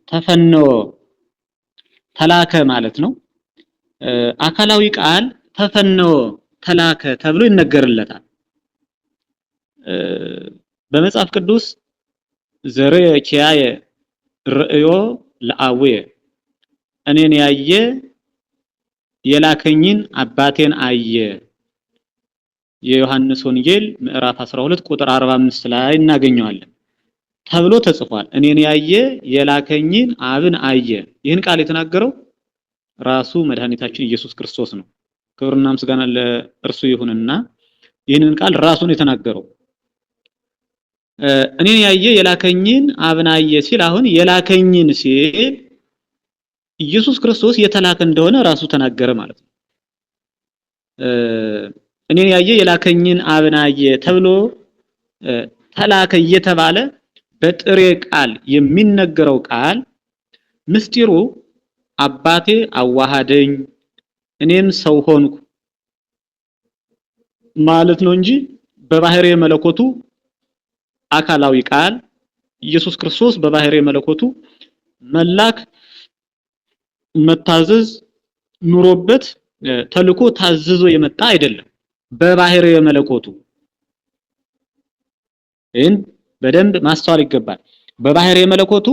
ተፈነወ ተላከ ማለት ነው። አካላዊ ቃል ተፈነወ ተላከ ተብሎ ይነገርለታል። በመጽሐፍ ቅዱስ ዘርየ ኪያየ ርእዮ ለአቡየ እኔን ያየ የላከኝን አባቴን አየ የዮሐንስ ወንጌል ምዕራፍ 12 ቁጥር 45 ላይ እናገኘዋለን ተብሎ ተጽፏል። እኔን ያየ የላከኝን አብን አየ። ይህን ቃል የተናገረው ራሱ መድኃኒታችን ኢየሱስ ክርስቶስ ነው። ክብርና ምስጋና ለእርሱ ይሁንና ይህንን ቃል ራሱን የተናገረው እኔን ያየ የላከኝን አብን አየ ሲል አሁን የላከኝን ሲል ኢየሱስ ክርስቶስ የተላከ እንደሆነ ራሱ ተናገረ ማለት ነው። እኔን ያየ የላከኝን አብን አየ ተብሎ ተላከ እየተባለ በጥሬ ቃል የሚነገረው ቃል ምስጢሩ አባቴ አዋሃደኝ እኔም ሰው ሆንኩ ማለት ነው እንጂ በባህሪየ መለኮቱ አካላዊ ቃል ኢየሱስ ክርስቶስ በባህሪየ መለኮቱ መላክ መታዘዝ ኑሮበት ተልኮ ታዝዞ የመጣ አይደለም። በባህሪየ መለኮቱ ይህን በደንብ ማስተዋል ይገባል። በባህሪየ መለኮቱ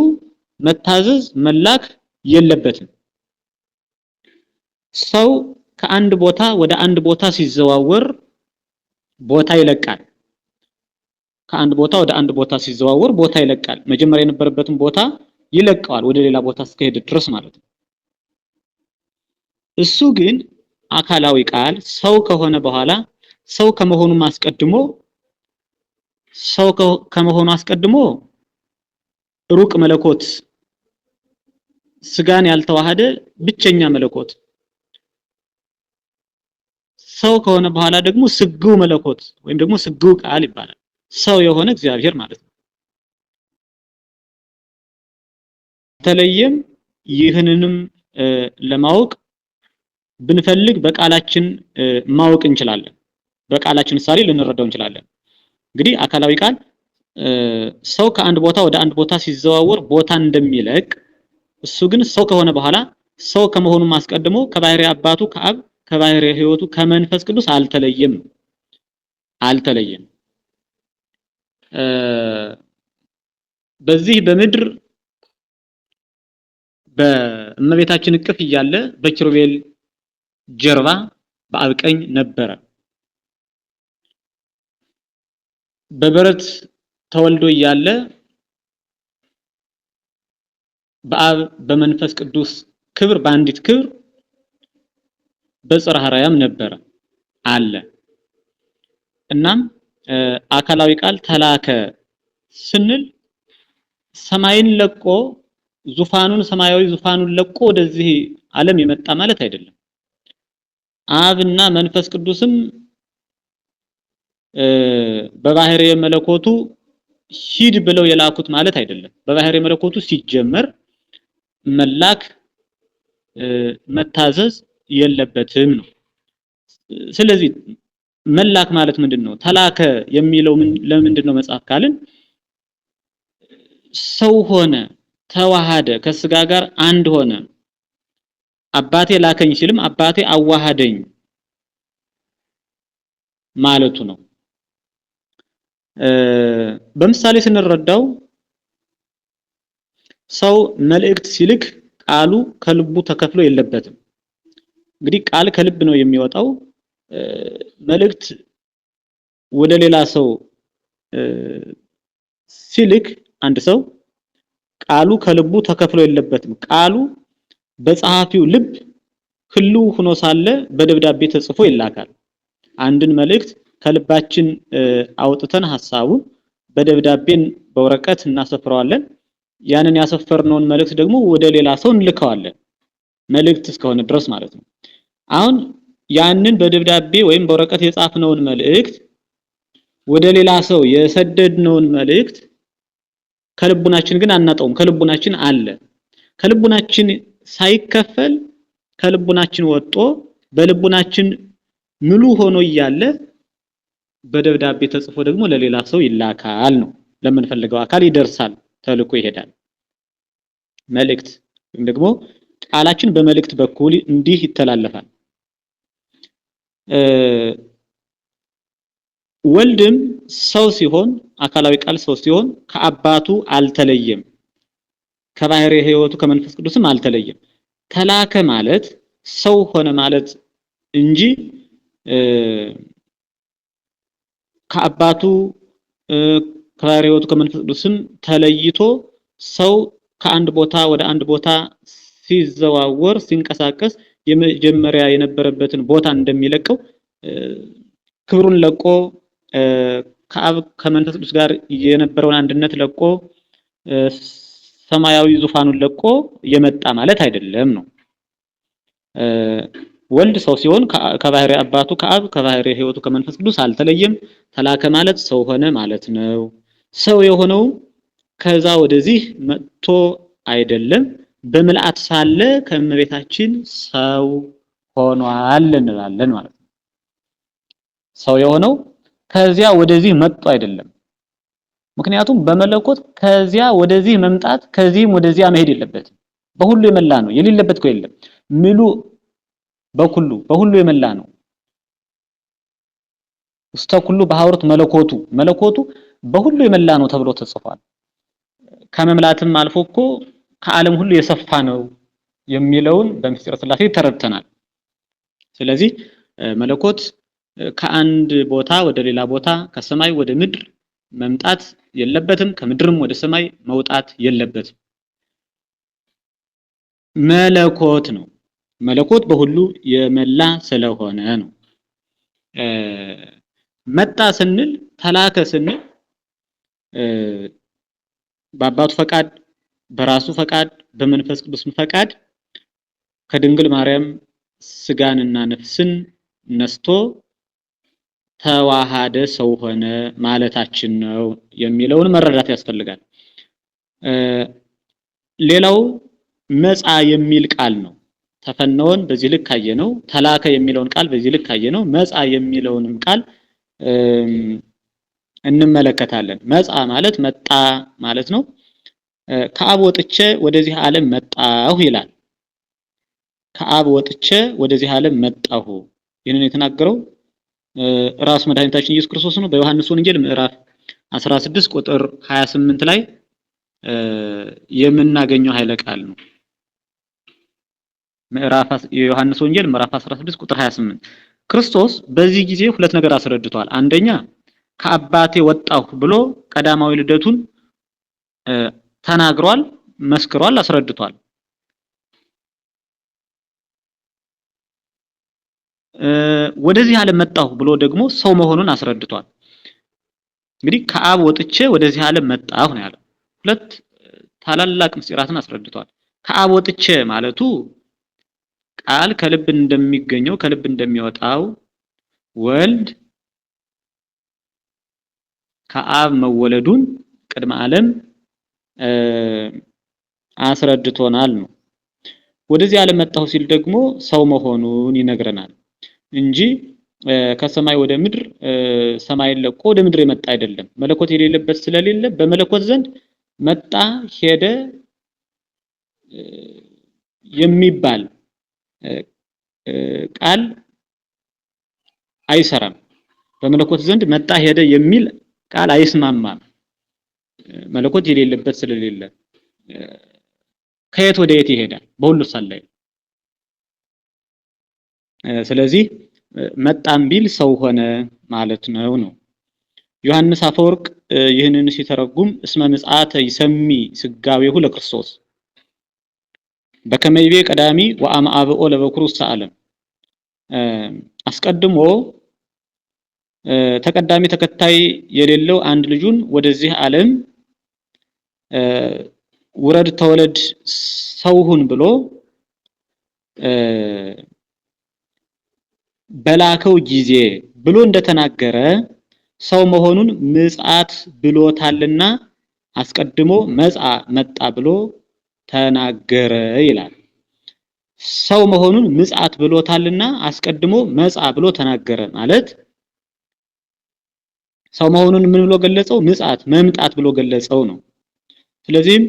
መታዘዝ መላክ የለበትም። ሰው ከአንድ ቦታ ወደ አንድ ቦታ ሲዘዋወር ቦታ ይለቃል። ከአንድ ቦታ ወደ አንድ ቦታ ሲዘዋወር ቦታ ይለቃል። መጀመሪያ የነበረበትን ቦታ ይለቀዋል ወደ ሌላ ቦታ እስከሄደ ድረስ ማለት ነው። እሱ ግን አካላዊ ቃል ሰው ከሆነ በኋላ ሰው ከመሆኑ አስቀድሞ ሩቅ መለኮት ስጋን ያልተዋሃደ ብቸኛ መለኮት ሰው ከሆነ በኋላ ደግሞ ስግው መለኮት ወይም ደግሞ ስግው ቃል ይባላል። ሰው የሆነ እግዚአብሔር ማለት ነው። ተለየም ይህንንም ለማወቅ ብንፈልግ በቃላችን ማወቅ እንችላለን። በቃላችን ምሳሌ ልንረዳው እንችላለን። እንግዲህ አካላዊ ቃል ሰው ከአንድ ቦታ ወደ አንድ ቦታ ሲዘዋወር ቦታ እንደሚለቅ እሱ ግን ሰው ከሆነ በኋላ ሰው ከመሆኑ ማስቀድሞ ከባህሪየ አባቱ ከአብ ከባህሪየ ሕይወቱ ከመንፈስ ቅዱስ አልተለየም። በዚህ በምድር በእመቤታችን እቅፍ እያለ በኪሩቤል ጀርባ በአብ ቀኝ ነበረ። በበረት ተወልዶ እያለ በአብ በመንፈስ ቅዱስ ክብር በአንዲት ክብር በጽርሐ አርያም ነበረ አለ። እናም አካላዊ ቃል ተላከ ስንል ሰማይን ለቆ ሰማያዊ ዙፋኑን ለቆ ወደዚህ ዓለም የመጣ ማለት አይደለም። አብና መንፈስ ቅዱስም በባህሪየ መለኮቱ ሂድ ብለው የላኩት ማለት አይደለም። በባህሪየ መለኮቱ ሲጀመር መላክ መታዘዝ የለበትም ነው። ስለዚህ መላክ ማለት ምንድነው? ተላከ የሚለው ለምንድነው መጽሐፍ ካልን ሰው ሆነ ተዋሃደ ከስጋ ጋር አንድ ሆነ አባቴ ላከኝ ሲልም አባቴ አዋሃደኝ ማለቱ ነው። በምሳሌ ስንረዳው ሰው መልእክት ሲልክ ቃሉ ከልቡ ተከፍሎ የለበትም። እንግዲህ ቃል ከልብ ነው የሚወጣው። መልእክት ወደ ሌላ ሰው ሲልክ አንድ ሰው ቃሉ ከልቡ ተከፍሎ የለበትም። ቃሉ በጸሐፊው ልብ ህልው ሆኖ ሳለ በደብዳቤ ተጽፎ ይላካል። አንድን መልእክት ከልባችን አውጥተን ሐሳቡን በደብዳቤን በወረቀት እናሰፍረዋለን። ያንን ያሰፈርነውን መልእክት ደግሞ ወደ ሌላ ሰው እንልከዋለን። መልእክት እስከሆነ ድረስ ማለት ነው። አሁን ያንን በደብዳቤ ወይም በወረቀት የጻፍነውን መልእክት ወደ ሌላ ሰው የሰደድነውን መልእክት ከልቡናችን ግን አናጣውም። ከልቡናችን አለ። ከልቡናችን ሳይከፈል ከልቡናችን ወጥቶ በልቡናችን ሙሉ ሆኖ እያለ በደብዳቤ ተጽፎ ደግሞ ለሌላ ሰው ይላካል ነው። ለምንፈልገው አካል ይደርሳል፣ ተልኮ ይሄዳል። መልእክት ወይም ደግሞ ቃላችን በመልእክት በኩል እንዲህ ይተላለፋል። ወልድም ሰው ሲሆን አካላዊ ቃል ሰው ሲሆን ከአባቱ አልተለየም፣ ከባሕርይ ሕይወቱ ከመንፈስ ቅዱስም አልተለየም። ተላከ ማለት ሰው ሆነ ማለት እንጂ ከአባቱ ከባሕርይ ሕይወቱ ከመንፈስ ቅዱስም ተለይቶ ሰው ከአንድ ቦታ ወደ አንድ ቦታ ሲዘዋወር ሲንቀሳቀስ የመጀመሪያ የነበረበትን ቦታ እንደሚለቀው ክብሩን ለቆ ከአብ ከመንፈስ ቅዱስ ጋር የነበረውን አንድነት ለቆ ሰማያዊ ዙፋኑን ለቆ የመጣ ማለት አይደለም ነው። ወልድ ሰው ሲሆን ከባሕርይ አባቱ ከአብ ከባሕርይ ሕይወቱ ከመንፈስ ቅዱስ አልተለየም። ተላከ ማለት ሰው ሆነ ማለት ነው። ሰው የሆነው ከዛ ወደዚህ መጥቶ አይደለም፣ በምልአት ሳለ ከእመቤታችን ሰው ሆኗል እንላለን ማለት ነው። ሰው የሆነው ከዚያ ወደዚህ መጥቶ አይደለም። ምክንያቱም በመለኮት ከዚያ ወደዚህ መምጣት ከዚህም ወደዚያ መሄድ የለበትም። በሁሉ የመላ ነው። የሌለበት እኮ የለም። ምሉ በሁሉ የመላ ነው። ውስተ ኩሉ በሐውርት መለኮቱ በሁሉ የመላ ነው ተብሎ ተጽፏል። ከመምላትም አልፎ እኮ ከዓለም ሁሉ የሰፋ ነው የሚለውን በምስጢረ ሥላሴ ተረድተናል። ስለዚህ መለኮት ከአንድ ቦታ ወደ ሌላ ቦታ ከሰማይ ወደ ምድር መምጣት የለበትም፣ ከምድርም ወደ ሰማይ መውጣት የለበትም። መለኮት ነው። መለኮት በሁሉ የመላ ስለሆነ ነው። መጣ ስንል ተላከ ስንል በአባቱ ፈቃድ በራሱ ፈቃድ በመንፈስ ቅዱስ ፈቃድ ከድንግል ማርያም ስጋንና ነፍስን ነስቶ ተዋሃደ ሰው ሆነ ማለታችን ነው የሚለውን መረዳት ያስፈልጋል። ሌላው መጻ የሚል ቃል ነው። ተፈነውን በዚህ ልክ አየነው። ተላከ የሚለውን ቃል በዚህ ልክ አየነው። መጻ የሚለውንም ቃል እንመለከታለን። መጻ ማለት መጣ ማለት ነው። ከአብ ወጥቼ ወደዚህ ዓለም መጣሁ ይላል። ከአብ ወጥቼ ወደዚህ ዓለም መጣሁ። ይህንን የተናገረው ራሱ መድኃኒታችን ኢየሱስ ክርስቶስ ነው። በዮሐንስ ወንጌል ምዕራፍ 16 ቁጥር 28 ላይ የምናገኘው ኃይለ ቃል ነው። የዮሐንስ ወንጌል ምዕራፍ 16 ቁጥር 28 ክርስቶስ በዚህ ጊዜ ሁለት ነገር አስረድቷል። አንደኛ ከአባቴ ወጣሁ ብሎ ቀዳማዊ ልደቱን ተናግሯል፣ መስክሯል፣ አስረድቷል። ወደዚህ ዓለም መጣሁ ብሎ ደግሞ ሰው መሆኑን አስረድቷል። እንግዲህ ከአብ ወጥቼ ወደዚህ ዓለም መጣሁ ነው ያለው። ሁለት ታላላቅ ምስጢራትን አስረድቷል። ከአብ ወጥቼ ማለቱ ቃል ከልብ እንደሚገኘው ከልብ እንደሚወጣው ወልድ ከአብ መወለዱን ቅድመ ዓለም አስረድቶናል ነው። ወደዚህ ዓለም መጣሁ ሲል ደግሞ ሰው መሆኑን ይነግረናል እንጂ ከሰማይ ወደ ምድር ሰማይን ለቆ ወደ ምድር የመጣ አይደለም። መለኮት የሌለበት ስለሌለ በመለኮት ዘንድ መጣ ሄደ የሚባል ቃል አይሰራም። በመለኮት ዘንድ መጣ ሄደ የሚል ቃል አይስማማም። መለኮት የሌለበት ስለሌለ ከየት ወደ የት ይሄዳል? በሁሉ ሳላይ። ስለዚህ መጣም ቢል ሰው ሆነ ማለት ነው። ዮሐንስ አፈወርቅ ይህንን ሲተረጉም እስመ ምጽአተ ይሰሚ ስጋዌሁ ለክርስቶስ በከመ ይቤ ቀዳሚ ወአምአብኦ ለበኩሩ ውስተ ዓለም አስቀድሞ ተቀዳሚ ተከታይ የሌለው አንድ ልጁን ወደዚህ ዓለም ውረድ ተወለድ ሰውሁን ብሎ በላከው ጊዜ ብሎ እንደተናገረ ሰው መሆኑን ምጽአት ብሎታልና አስቀድሞ መጣ ብሎ ተናገረ ይላል። ሰው መሆኑን ምጽአት ብሎታልና አስቀድሞ መጻ ብሎ ተናገረ ማለት ሰው መሆኑን ምን ብሎ ገለጸው? ምጽአት መምጣት ብሎ ገለጸው ነው። ስለዚህም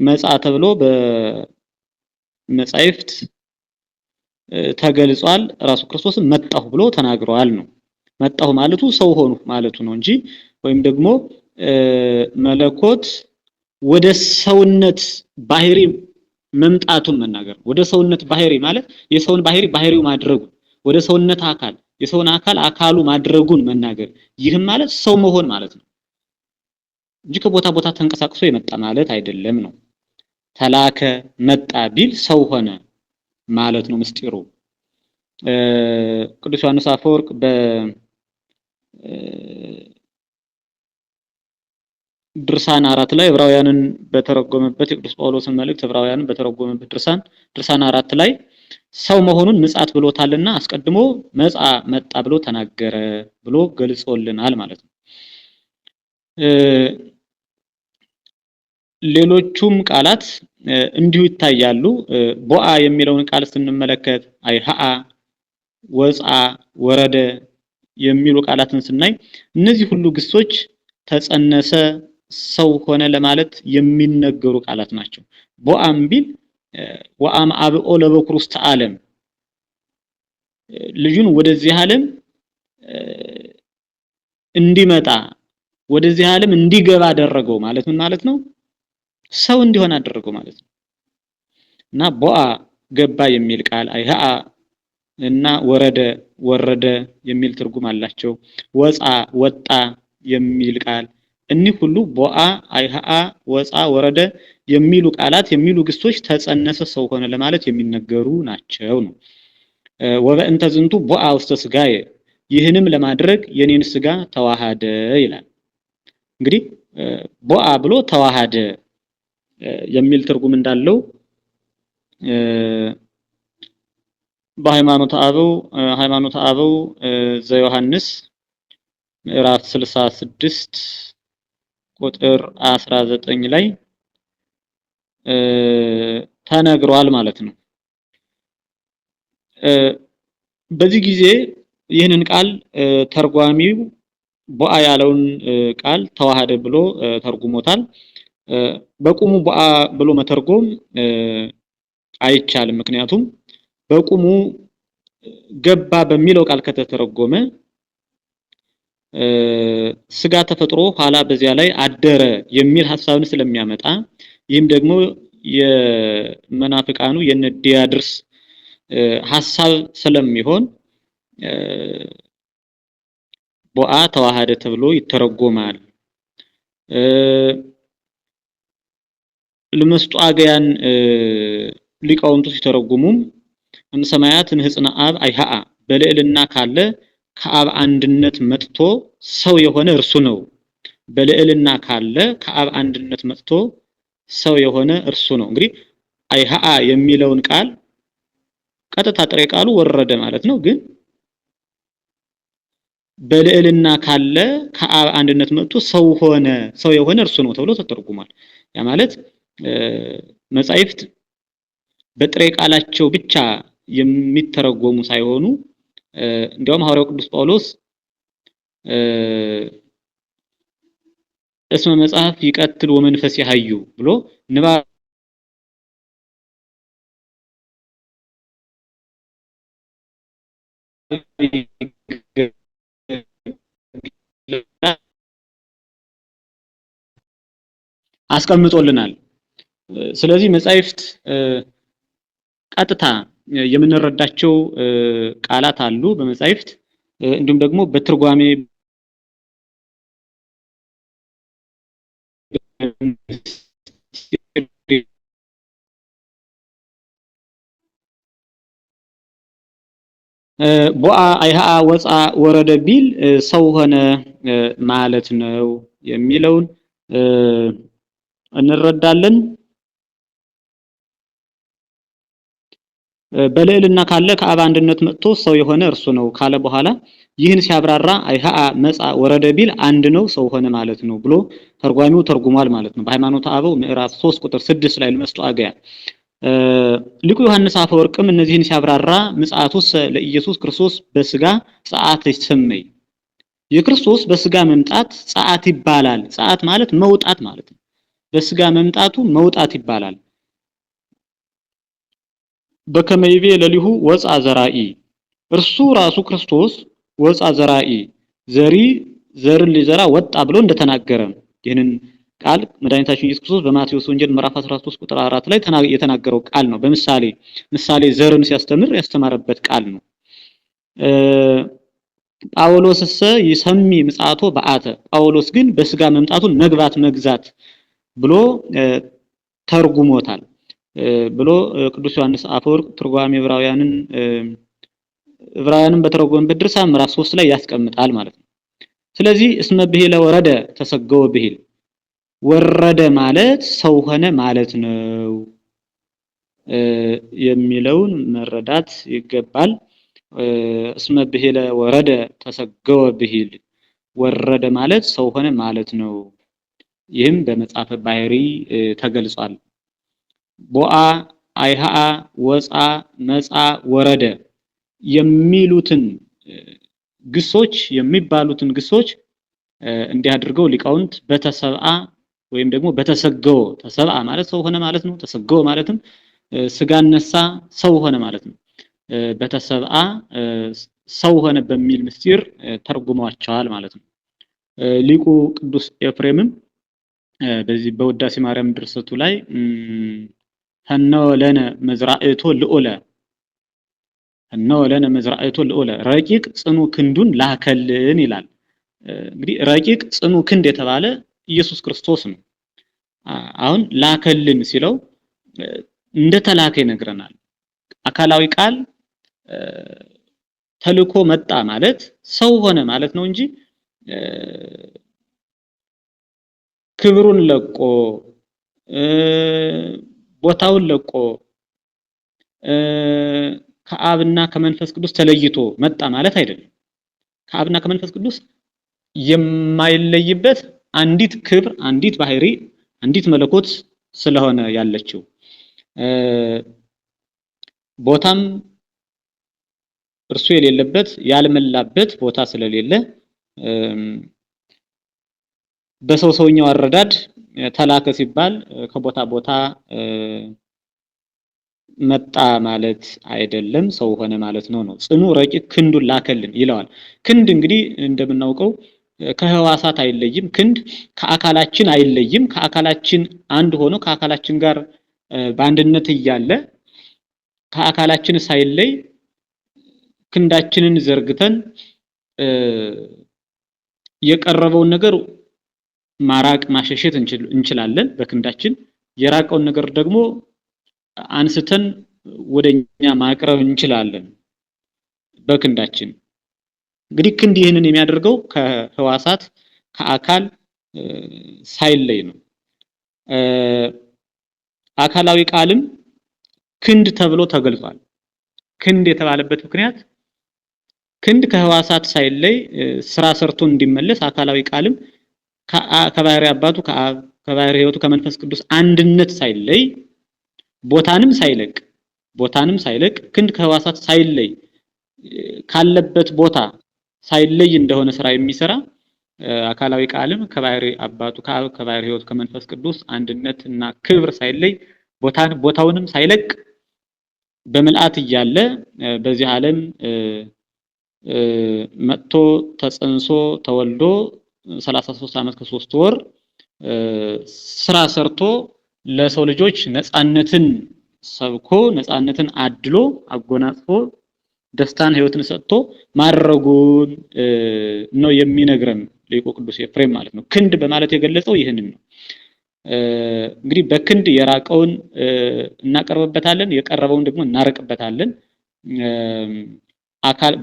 መጻ ተብሎ በመጻሕፍት ተገልጿል። ራሱ ክርስቶስም መጣሁ ብሎ ተናግሯል ነው። መጣሁ ማለቱ ሰው ሆኑ ማለቱ ነው እንጂ ወይም ደግሞ መለኮት ወደ ሰውነት ባህሪ መምጣቱን መናገር። ወደ ሰውነት ባህሪ ማለት የሰውን ባህሪ ባህሪው ማድረጉ፣ ወደ ሰውነት አካል የሰውን አካል አካሉ ማድረጉን መናገር። ይህም ማለት ሰው መሆን ማለት ነው እንጂ ከቦታ ቦታ ተንቀሳቅሶ የመጣ ማለት አይደለም ነው። ተላከ መጣ ቢል ሰው ሆነ ማለት ነው ምስጢሩ። ቅዱስ ዮሐንስ አፈወርቅ ድርሳን 4 ላይ ዕብራውያንን በተረጎመበት የቅዱስ ጳውሎስን መልእክት ዕብራውያንን በተረጎመበት ድርሳን 4 ላይ ሰው መሆኑን ምጽአት ብሎታልና አስቀድሞ መጻ መጣ ብሎ ተናገረ ብሎ ገልጾልናል ማለት ነው። ሌሎቹም ቃላት እንዲሁ ይታያሉ። ቦአ የሚለውን ቃል ስንመለከት አይሃአ፣ ወጻ፣ ወረደ የሚሉ ቃላትን ስናይ እነዚህ ሁሉ ግሶች ተጸነሰ፣ ሰው ሆነ ለማለት የሚነገሩ ቃላት ናቸው። ቦአም ቢል ወአም አብኦ ለበኩር ውስተ ዓለም፣ ልጁን ወደዚህ ዓለም እንዲመጣ ወደዚህ ዓለም እንዲገባ አደረገው ማለት ምን ማለት ነው? ሰው እንዲሆን አደረገው ማለት ነው። እና ቦአ ገባ የሚል ቃል አይሃአ እና ወረደ የሚል ትርጉም አላቸው። ወጻ ወጣ የሚል ቃል እኒህ ሁሉ ቦአ፣ አይሃአ፣ ወጻ፣ ወረደ የሚሉ ቃላት የሚሉ ግሶች ተጸነሰ ሰው ሆነ ለማለት የሚነገሩ ናቸው ነው። ወበእንተ ዝንቱ ቦአ ውስተ ስጋየ፣ ይህንም ለማድረግ የኔን ስጋ ተዋሃደ ይላል። እንግዲህ ቦአ ብሎ ተዋሃደ የሚል ትርጉም እንዳለው በሃይማኖተ አበው ዘዮሐንስ ምዕራፍ 66 ቁጥር 19 ላይ ተነግሯል ማለት ነው። በዚህ ጊዜ ይህንን ቃል ተርጓሚው ቦአ ያለውን ቃል ተዋሃደ ብሎ ተርጉሞታል። በቁሙ ቦአ ብሎ መተርጎም አይቻልም። ምክንያቱም በቁሙ ገባ በሚለው ቃል ከተተረጎመ ስጋ ተፈጥሮ ኋላ በዚያ ላይ አደረ የሚል ሐሳብን ስለሚያመጣ፣ ይህም ደግሞ የመናፍቃኑ የነዲያድርስ ሐሳብ ስለሚሆን ቦአ ተዋሃደ ተብሎ ይተረጎማል። ለመስጧገያን ሊቃውንቱ ሲተረጉሙም እምሰማያት ንህጽና አብ አይሃአ፣ በልዕልና ካለ ከአብ አንድነት መጥቶ ሰው የሆነ እርሱ ነው። በልዕልና ካለ ከአብ አንድነት መጥቶ ሰው የሆነ እርሱ ነው። እንግዲህ አይሃአ የሚለውን ቃል ቀጥታ ጥሬ ቃሉ ወረደ ማለት ነው። ግን በልዕልና ካለ ከአብ አንድነት መጥቶ ሰው ሆነ፣ ሰው የሆነ እርሱ ነው ተብሎ ተተርጉሟል። ያ ማለት መጻሕፍት በጥሬ ቃላቸው ብቻ የሚተረጎሙ ሳይሆኑ እንዲያውም ሐዋርያው ቅዱስ ጳውሎስ እስመ መጽሐፍ ይቀትል ወመንፈስ ያሐዩ ብሎ ንባብ አስቀምጦልናል። ስለዚህ መጻሕፍት ቀጥታ የምንረዳቸው ቃላት አሉ በመጻሕፍት፣ እንዲሁም ደግሞ በትርጓሜ ቦአ፣ አይሃአ፣ ወፃ፣ ወረደ ቢል ሰው ሆነ ማለት ነው የሚለውን እንረዳለን። በልዕልና ካለ ከአብ አንድነት መጥቶ ሰው የሆነ እርሱ ነው ካለ በኋላ ይህን ሲያብራራ አይሃአ፣ መጻ፣ ወረደ ቢል አንድ ነው ሰው ሆነ ማለት ነው ብሎ ተርጓሚው ተርጉሟል ማለት ነው። በሃይማኖተ አበው ምዕራፍ 3 ቁጥር 6 ላይ ለመስጧገያ ሊቁ ዮሐንስ አፈወርቅም እነዚህን ሲያብራራ ምጽአቱስ ለኢየሱስ ክርስቶስ በስጋ ጸአት ይሰመይ፣ የክርስቶስ በስጋ መምጣት ጸአት ይባላል። ጸአት ማለት መውጣት ማለት ነው። በስጋ መምጣቱ መውጣት ይባላል። በከመይቤ ለሊሁ ወፃ ዘራኢ እርሱ ራሱ ክርስቶስ ወፃ ዘራኢ ዘርን ሊዘራ ወጣ ብሎ እንደተናገረ ይህንን ቃል መድኃኒታችን ኢየሱስ ክርስቶስ በማቴዎስ ወንጌል ምዕራፍ 13 ቁጥር 4 ላይ የተናገረው ቃል ነው። ምሳሌ ዘርን ሲያስተምር ያስተማረበት ቃል ነው። ጳውሎስሰ ይሰሚ ምጽአቶ በአተ ጳውሎስ ግን በስጋ መምጣቱን መግባት መግዛት ብሎ ተርጉሞታል ብሎ ቅዱስ ዮሐንስ አፈወርቅ ትርጓሜ ዕብራውያንን በተረጎመበት ድርሳን ምዕራፍ 3 ላይ ያስቀምጣል ማለት ነው። ስለዚህ እስመ ብሂለ ወረደ ተሰገወ ብሂል ወረደ ማለት ሰው ሆነ ማለት ነው የሚለውን መረዳት ይገባል። እስመ ብሂለ ወረደ ተሰገወ ብሂል ወረደ ማለት ሰው ሆነ ማለት ነው። ይህም በመጽሐፈ ባሕሪ ተገልጿል። ቦአ አይሃአ ወፃ መፃ ወረደ የሚባሉትን ግሶች እንዲህ አድርገው ሊቃውንት በተሰብአ ወይም ደግሞ በተሰገወ ተሰብአ ማለት ሰው ሆነ ማለት ነው። ተሰገወ ማለትም ስጋን ነሳ ሰው ሆነ ማለት ነው። በተሰብአ ሰው ሆነ በሚል ምስጢር ተርጉመዋቸዋል ማለት ነው። ሊቁ ቅዱስ ኤፍሬምም በዚህ በውዳሴ ማርያም ድርሰቱ ላይ ፈነወ ለነ መዝራእቶ ልዑለ ረቂቅ ጽኑ ክንዱን ላከልን ይላል። እንግዲህ ረቂቅ ጽኑ ክንድ የተባለ ኢየሱስ ክርስቶስ ነው። አሁን ላከልን ሲለው እንደተላከ ይነግረናል። አካላዊ ቃል ተልኮ መጣ ማለት ሰው ሆነ ማለት ነው እንጂ ክብሩን ለቆ ቦታውን ለቆ ከአብና ከመንፈስ ቅዱስ ተለይቶ መጣ ማለት አይደለም። ከአብና ከመንፈስ ቅዱስ የማይለይበት አንዲት ክብር፣ አንዲት ባህሪ፣ አንዲት መለኮት ስለሆነ ያለችው ቦታም እርሱ የሌለበት ያልመላበት ቦታ ስለሌለ በሰውኛው አረዳድ ተላከ ሲባል ከቦታ ቦታ መጣ ማለት አይደለም፣ ሰው ሆነ ማለት ነው። ጽኑ ረቂቅ ክንዱን ላከልን ይለዋል። ክንድ እንግዲህ እንደምናውቀው ከህዋሳት አይለይም። ክንድ ከአካላችን አይለይም። ከአካላችን አንድ ሆኖ ከአካላችን ጋር በአንድነት እያለ ከአካላችን ሳይለይ ክንዳችንን ዘርግተን የቀረበውን ነገር ማራቅ ማሸሸት እንችላለን በክንዳችን። የራቀውን ነገር ደግሞ አንስተን ወደኛ ማቅረብ እንችላለን በክንዳችን። እንግዲህ ክንድ ይህንን የሚያደርገው ከህዋሳት ከአካል ሳይለይ ነው። አካላዊ ቃልም ክንድ ተብሎ ተገልጿል። ክንድ የተባለበት ምክንያት ክንድ ከህዋሳት ሳይለይ ስራ ሰርቶ እንዲመለስ አካላዊ ቃልም ከባህሪ አባቱ ከባህሪ ሕይወቱ ከመንፈስ ቅዱስ አንድነት ሳይለይ ቦታንም ሳይለቅ ክንድ ከህዋሳት ሳይለይ ካለበት ቦታ ሳይለይ እንደሆነ ስራ የሚሰራ አካላዊ ቃልም ከባህሪ አባቱ ከባህሪ ሕይወቱ ከመንፈስ ቅዱስ አንድነት እና ክብር ሳይለይ ቦታውንም ሳይለቅ በመልአት እያለ በዚህ ዓለም መጥቶ ተጸንሶ ተወልዶ 33 ዓመት ከ3 ወር ስራ ሰርቶ ለሰው ልጆች ነፃነትን ሰብኮ ነፃነትን አድሎ አጎናጽፎ ደስታን ህይወትን ሰጥቶ ማረጉን ነው የሚነግረን ሊቁ ቅዱስ ኤፍሬም ማለት ነው። ክንድ በማለት የገለጸው ይህንን ነው። እንግዲህ በክንድ የራቀውን እናቀርብበታለን፣ የቀረበውን ደግሞ እናርቅበታለን።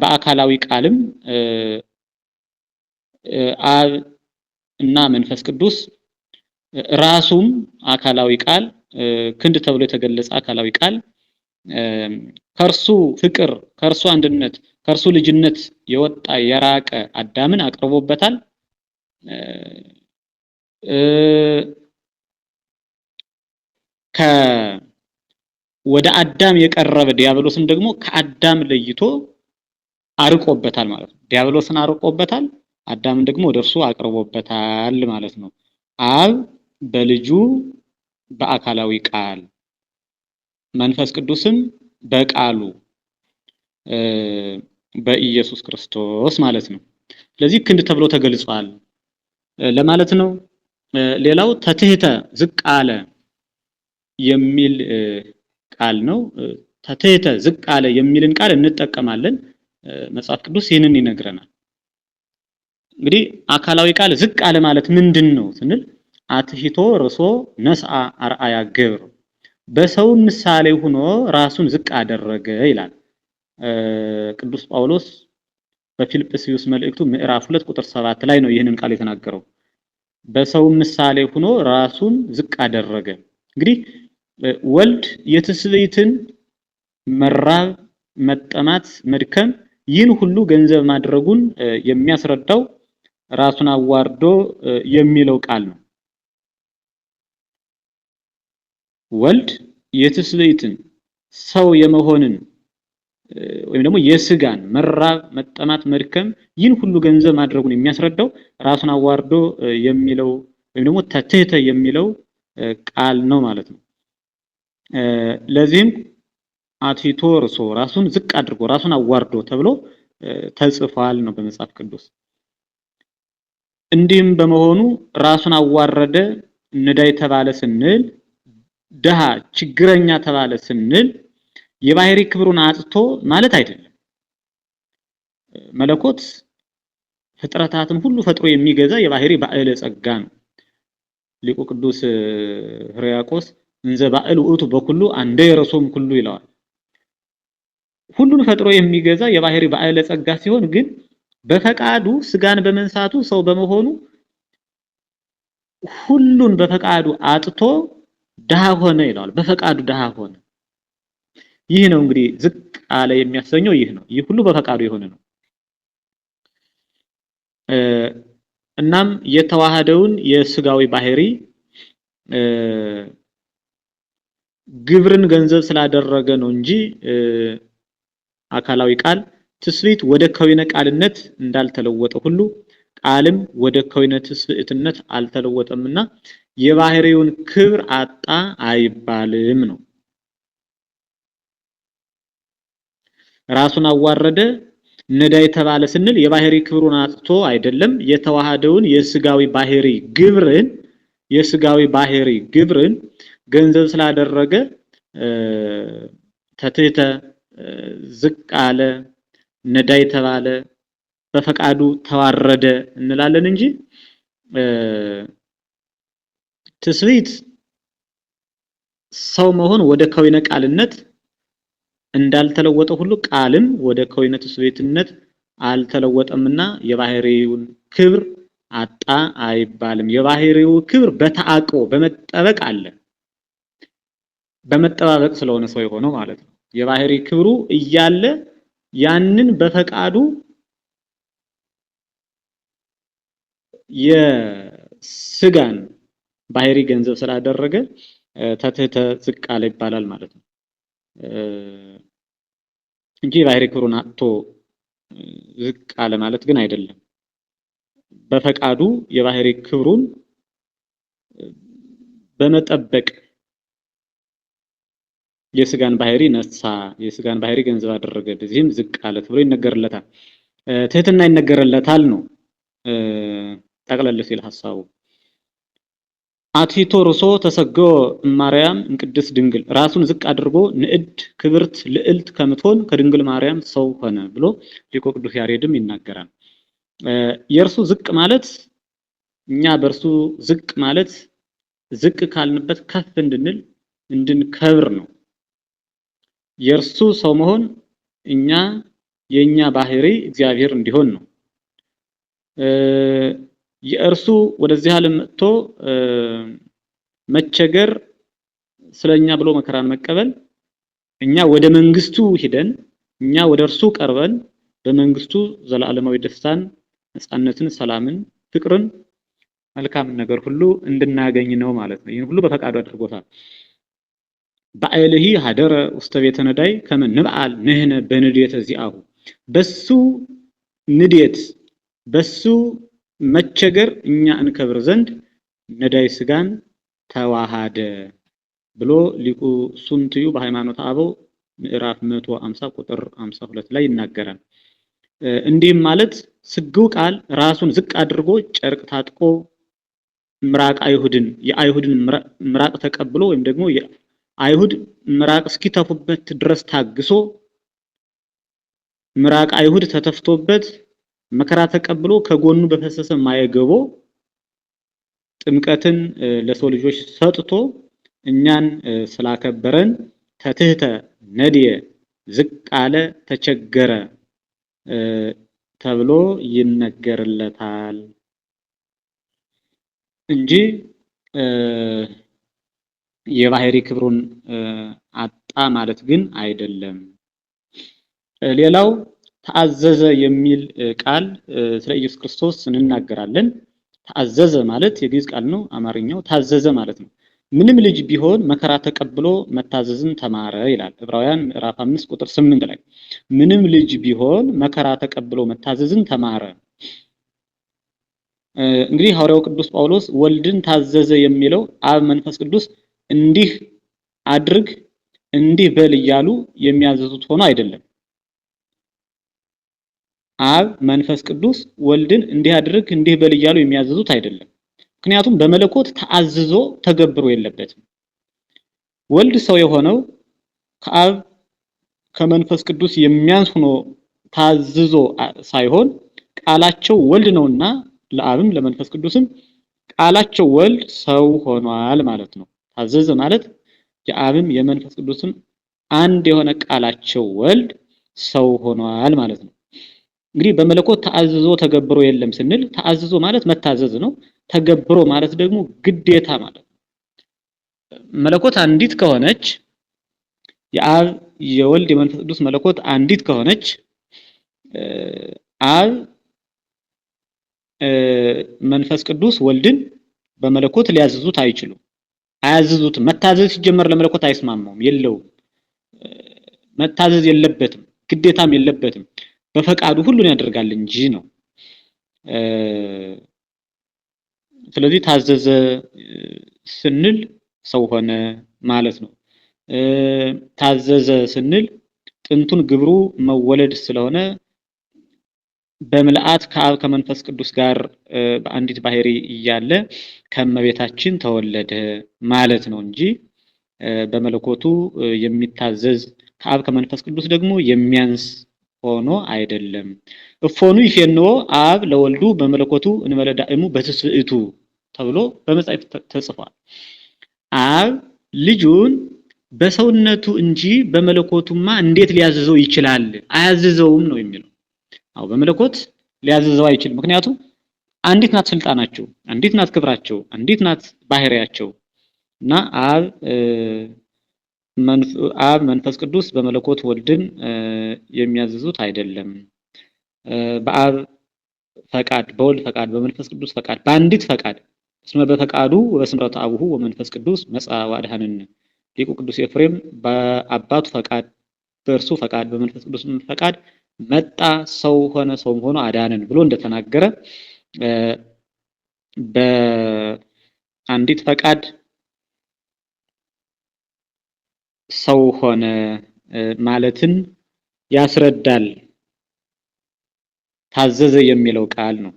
በአካላዊ ቃልም አብ እና መንፈስ ቅዱስ ራሱም አካላዊ ቃል ክንድ ተብሎ የተገለጸ አካላዊ ቃል ከርሱ ፍቅር፣ ከርሱ አንድነት፣ ከርሱ ልጅነት የወጣ የራቀ አዳምን አቅርቦበታል። ወደ አዳም የቀረበ ዲያብሎስን ደግሞ ከአዳም ለይቶ አርቆበታል ማለት ነው። ዲያብሎስን አርቆበታል፣ አዳምን ደግሞ ወደርሱ አቅርቦበታል ማለት ነው። አብ በልጁ በአካላዊ ቃል መንፈስ ቅዱስም በቃሉ በኢየሱስ ክርስቶስ ማለት ነው። ስለዚህ ክንድ ተብሎ ተገልጿል ለማለት ነው። ሌላው ተትህተ ዝቅ አለ የሚል ቃል ነው። ተትህተ ዝቅ አለ የሚልን ቃል እንጠቀማለን። መጽሐፍ ቅዱስ ይህንን ይነግረናል። እንግዲህ አካላዊ ቃል ዝቅ አለ ማለት ምንድነው ስንል አትሂቶ ርሶ ነስአ አርአያ ግብር በሰው ምሳሌ ሆኖ ራሱን ዝቅ አደረገ ይላል ቅዱስ ጳውሎስ በፊልጵስዩስ መልእክቱ ምዕራፍ 2 ቁጥር 7 ላይ ነው ይህንን ቃል የተናገረው። በሰው ምሳሌ ሆኖ ራሱን ዝቅ አደረገ። እንግዲህ ወልድ የትስብእትን መራብ፣ መጠማት፣ መድከም ይህን ሁሉ ገንዘብ ማድረጉን የሚያስረዳው ራሱን አዋርዶ የሚለው ቃል ነው። ወልድ የትስብእትን ሰው የመሆንን ወይም ደግሞ የስጋን መራብ፣ መጠማት፣ መድከም ይህን ሁሉ ገንዘብ ማድረጉን የሚያስረዳው ራሱን አዋርዶ የሚለው ወይም ደግሞ ተትህተ የሚለው ቃል ነው ማለት ነው። ለዚህም አትሂቶ ርሶ ራሱን ዝቅ አድርጎ ራሱን አዋርዶ ተብሎ ተጽፏል ነው በመጽሐፍ ቅዱስ። እንዲህም በመሆኑ ራሱን አዋረደ ንዳይ ተባለ ስንል ደሃ ችግረኛ ተባለ ስንል የባህሪ ክብሩን አጥቶ ማለት አይደለም። መለኮት ፍጥረታትን ሁሉ ፈጥሮ የሚገዛ የባህሪ ባዕለ ጸጋ ነው። ሊቁ ቅዱስ ሕርያቆስ እንዘ ባዕል ውእቱ በኩሉ አንደ የረሶም ሁሉ ይለዋል። ሁሉን ፈጥሮ የሚገዛ የባህሪ ባዕለ ጸጋ ሲሆን ግን በፈቃዱ ስጋን በመንሳቱ ሰው በመሆኑ ሁሉን በፈቃዱ አጥቶ ደሃ ሆነ ይለዋል። በፈቃዱ ደሃ ሆነ። ይህ ነው እንግዲህ ዝቅ አለ የሚያሰኘው ይህ ነው። ይህ ሁሉ በፈቃዱ የሆነ ነው። እናም የተዋሃደውን የስጋዊ ባህሪ ግብርን ገንዘብ ስላደረገ ነው እንጂ አካላዊ ቃል ትስብእት ወደ ከዊነ ቃልነት እንዳልተለወጠ ሁሉ ቃልም ወደ ከዊነ ትስብእትነት አልተለወጠምና የባህሪውን ክብር አጣ አይባልም ነው። ራሱን አዋረደ ነዳይ ተባለ ስንል የባህሪ ክብሩን አጥቶ አይደለም። የተዋሃደውን የስጋዊ ባህሪ ግብርን ገንዘብ ስላደረገ ተትህተ ዝቅ አለ ነዳይ ተባለ በፈቃዱ ተዋረደ እንላለን እንጂ ትስብእት ሰው መሆን ወደ ከዊነ ቃልነት እንዳልተለወጠ ሁሉ ቃልም ወደ ከዊነ ትስብእትነት አልተለወጠምና የባህሪውን ክብር አጣ አይባልም። የባህሪው ክብር በተአቆ በመጠበቅ አለ። በመጠባበቅ ስለሆነ ሰው የሆነው ማለት ነው። የባህሪ ክብሩ እያለ ያንን በፈቃዱ የስጋን ባህሪ ገንዘብ ስላደረገ ተትህተ ዝቅ አለ ይባላል ማለት ነው እንጂ የባህሪ ክብሩን አጥቶ ዝቅ አለ ማለት ግን አይደለም። በፈቃዱ የባህሪ ክብሩን በመጠበቅ የስጋን ባህሪ ነሳ፣ የስጋን ባህሪ ገንዘብ አደረገ፣ በዚህም ዝቅ አለ ተብሎ ይነገርለታል። ትህትና ይነገርለታል ነው ጠቅለል ሲል ሐሳቡ። አትሂቶ ርሶ ተሰጎ ማርያም እንቅድስ ድንግል ራሱን ዝቅ አድርጎ ንዕድ ክብርት ልዕልት ከምትሆን ከድንግል ማርያም ሰው ሆነ ብሎ ሊቁ ቅዱስ ያሬድም ይናገራል። የእርሱ ዝቅ ማለት እኛ በእርሱ ዝቅ ማለት ዝቅ ካልንበት ከፍ እንድንከብር ነው። የእርሱ ሰው መሆን እኛ የኛ ባህሪ እግዚአብሔር እንዲሆን ነው። የእርሱ ወደዚህ ዓለም መጥቶ መቸገር ስለኛ ብሎ መከራን መቀበል እኛ ወደ መንግስቱ ሄደን እኛ ወደ እርሱ ቀርበን በመንግስቱ ዘላለማዊ ደስታን፣ ነፃነትን፣ ሰላምን፣ ፍቅርን፣ መልካም ነገር ሁሉ እንድናገኝ ነው ማለት ነው። ይህን ሁሉ በፈቃዱ አድርጎታል። ባዕልሂ ሀደረ ውስተ ቤተ ነዳይ ከመ ንብዓል ንሕነ በንዴተ ዚአሁ በሱ ንዴት በሱ መቸገር እኛ እንከብር ዘንድ ነዳይ ስጋን ተዋሃደ ብሎ ሊቁ ሱንትዩ በሃይማኖተ አበው ምዕራፍ 150 ቁጥር 52 ላይ ይናገራል። እንዲህም ማለት ስግው ቃል ራሱን ዝቅ አድርጎ ጨርቅ ታጥቆ ምራቅ የአይሁድን ምራቅ ተቀብሎ ወይም ደግሞ የአይሁድ ምራቅ እስኪተፉበት ድረስ ታግሶ ምራቅ አይሁድ ተተፍቶበት መከራ ተቀብሎ ከጎኑ በፈሰሰ ማየገቦ ጥምቀትን ለሰው ልጆች ሰጥቶ እኛን ስላከበረን ተትህተ ነድየ ዝቅ አለ ተቸገረ ተብሎ ይነገርለታል እንጂ የባህሪ ክብሩን አጣ ማለት ግን አይደለም። ሌላው ተአዘዘ የሚል ቃል ስለ ኢየሱስ ክርስቶስ እንናገራለን። ተአዘዘ ማለት የግዕዝ ቃል ነው። አማርኛው ታዘዘ ማለት ነው። ምንም ልጅ ቢሆን መከራ ተቀብሎ መታዘዝን ተማረ ይላል ዕብራውያን ምዕራፍ 5 ቁጥር 8 ላይ። ምንም ልጅ ቢሆን መከራ ተቀብሎ መታዘዝን ተማረ። እንግዲህ ሐዋርያው ቅዱስ ጳውሎስ ወልድን ታዘዘ የሚለው አብ መንፈስ ቅዱስ እንዲህ አድርግ እንዲህ በል እያሉ የሚያዘዙት ሆኖ አይደለም። አብ መንፈስ ቅዱስ ወልድን እንዲህ አድርግ እንዲህ በል እያሉ የሚያዘዙት አይደለም። ምክንያቱም በመለኮት ተአዝዞ ተገብሮ የለበትም። ወልድ ሰው የሆነው ከአብ ከመንፈስ ቅዱስ የሚያንስ ሆኖ ታዝዞ ሳይሆን ቃላቸው ወልድ ነውና ለአብም ለመንፈስ ቅዱስም ቃላቸው ወልድ ሰው ሆኗል ማለት ነው። ታዘዘ ማለት የአብም የመንፈስ ቅዱስም አንድ የሆነ ቃላቸው ወልድ ሰው ሆኗል ማለት ነው። እንግዲህ በመለኮት ተአዝዞ ተገብሮ የለም ስንል ተአዝዞ ማለት መታዘዝ ነው። ተገብሮ ማለት ደግሞ ግዴታ ማለት ነው። መለኮት አንዲት ከሆነች የአብ የወልድ የመንፈስ ቅዱስ መለኮት አንዲት ከሆነች አብ መንፈስ ቅዱስ ወልድን በመለኮት ሊያዝዙት አይችሉም። አያዝዙትም። መታዘዝ ሲጀመር ለመለኮት አይስማማውም፣ የለውም። መታዘዝ የለበትም፣ ግዴታም የለበትም። በፈቃዱ ሁሉን ያደርጋል እንጂ ነው። ስለዚህ ታዘዘ ስንል ሰው ሆነ ማለት ነው። ታዘዘ ስንል ጥንቱን ግብሩ መወለድ ስለሆነ በምልአት ከአብ ከመንፈስ ቅዱስ ጋር በአንዲት ባህሪ እያለ ከመቤታችን ተወለደ ማለት ነው እንጂ በመለኮቱ የሚታዘዝ ከአብ ከመንፈስ ቅዱስ ደግሞ የሚያንስ ሆኖ አይደለም። እፎኑ ይፌንዎ አብ ለወልዱ በመለኮቱ እንበለ ዳእሙ በትስብእቱ ተብሎ በመጽሐፍ ተጽፏል። አብ ልጁን በሰውነቱ እንጂ በመለኮቱማ እንዴት ሊያዝዘው ይችላል? አያዝዘውም ነው የሚለው። አው በመለኮት ሊያዝዘው አይችልም። ምክንያቱም አንዲት ናት ስልጣናቸው፣ አንዲት ናት ክብራቸው፣ አንዲት ናት ባህሪያቸው እና አብ መንፈስ ቅዱስ በመለኮት ወልድን የሚያዝዙት አይደለም። በአብ ፈቃድ፣ በወልድ ፈቃድ፣ በመንፈስ ቅዱስ ፈቃድ፣ በአንዲት ፈቃድ እስመ በፈቃዱ ወበስምረተ አቡሁ ወመንፈስ ቅዱስ መጽአ ወአድኀነነ ሊቁ ቅዱስ ኤፍሬም በአባቱ ፈቃድ፣ በእርሱ ፈቃድ፣ በመንፈስ ቅዱስ ፈቃድ መጣ፣ ሰው ሆነ፣ ሰውም ሆኖ አዳነን ብሎ እንደተናገረ በአንዲት ፈቃድ ሰው ሆነ ማለትን ያስረዳል። ታዘዘ የሚለው ቃል ነው።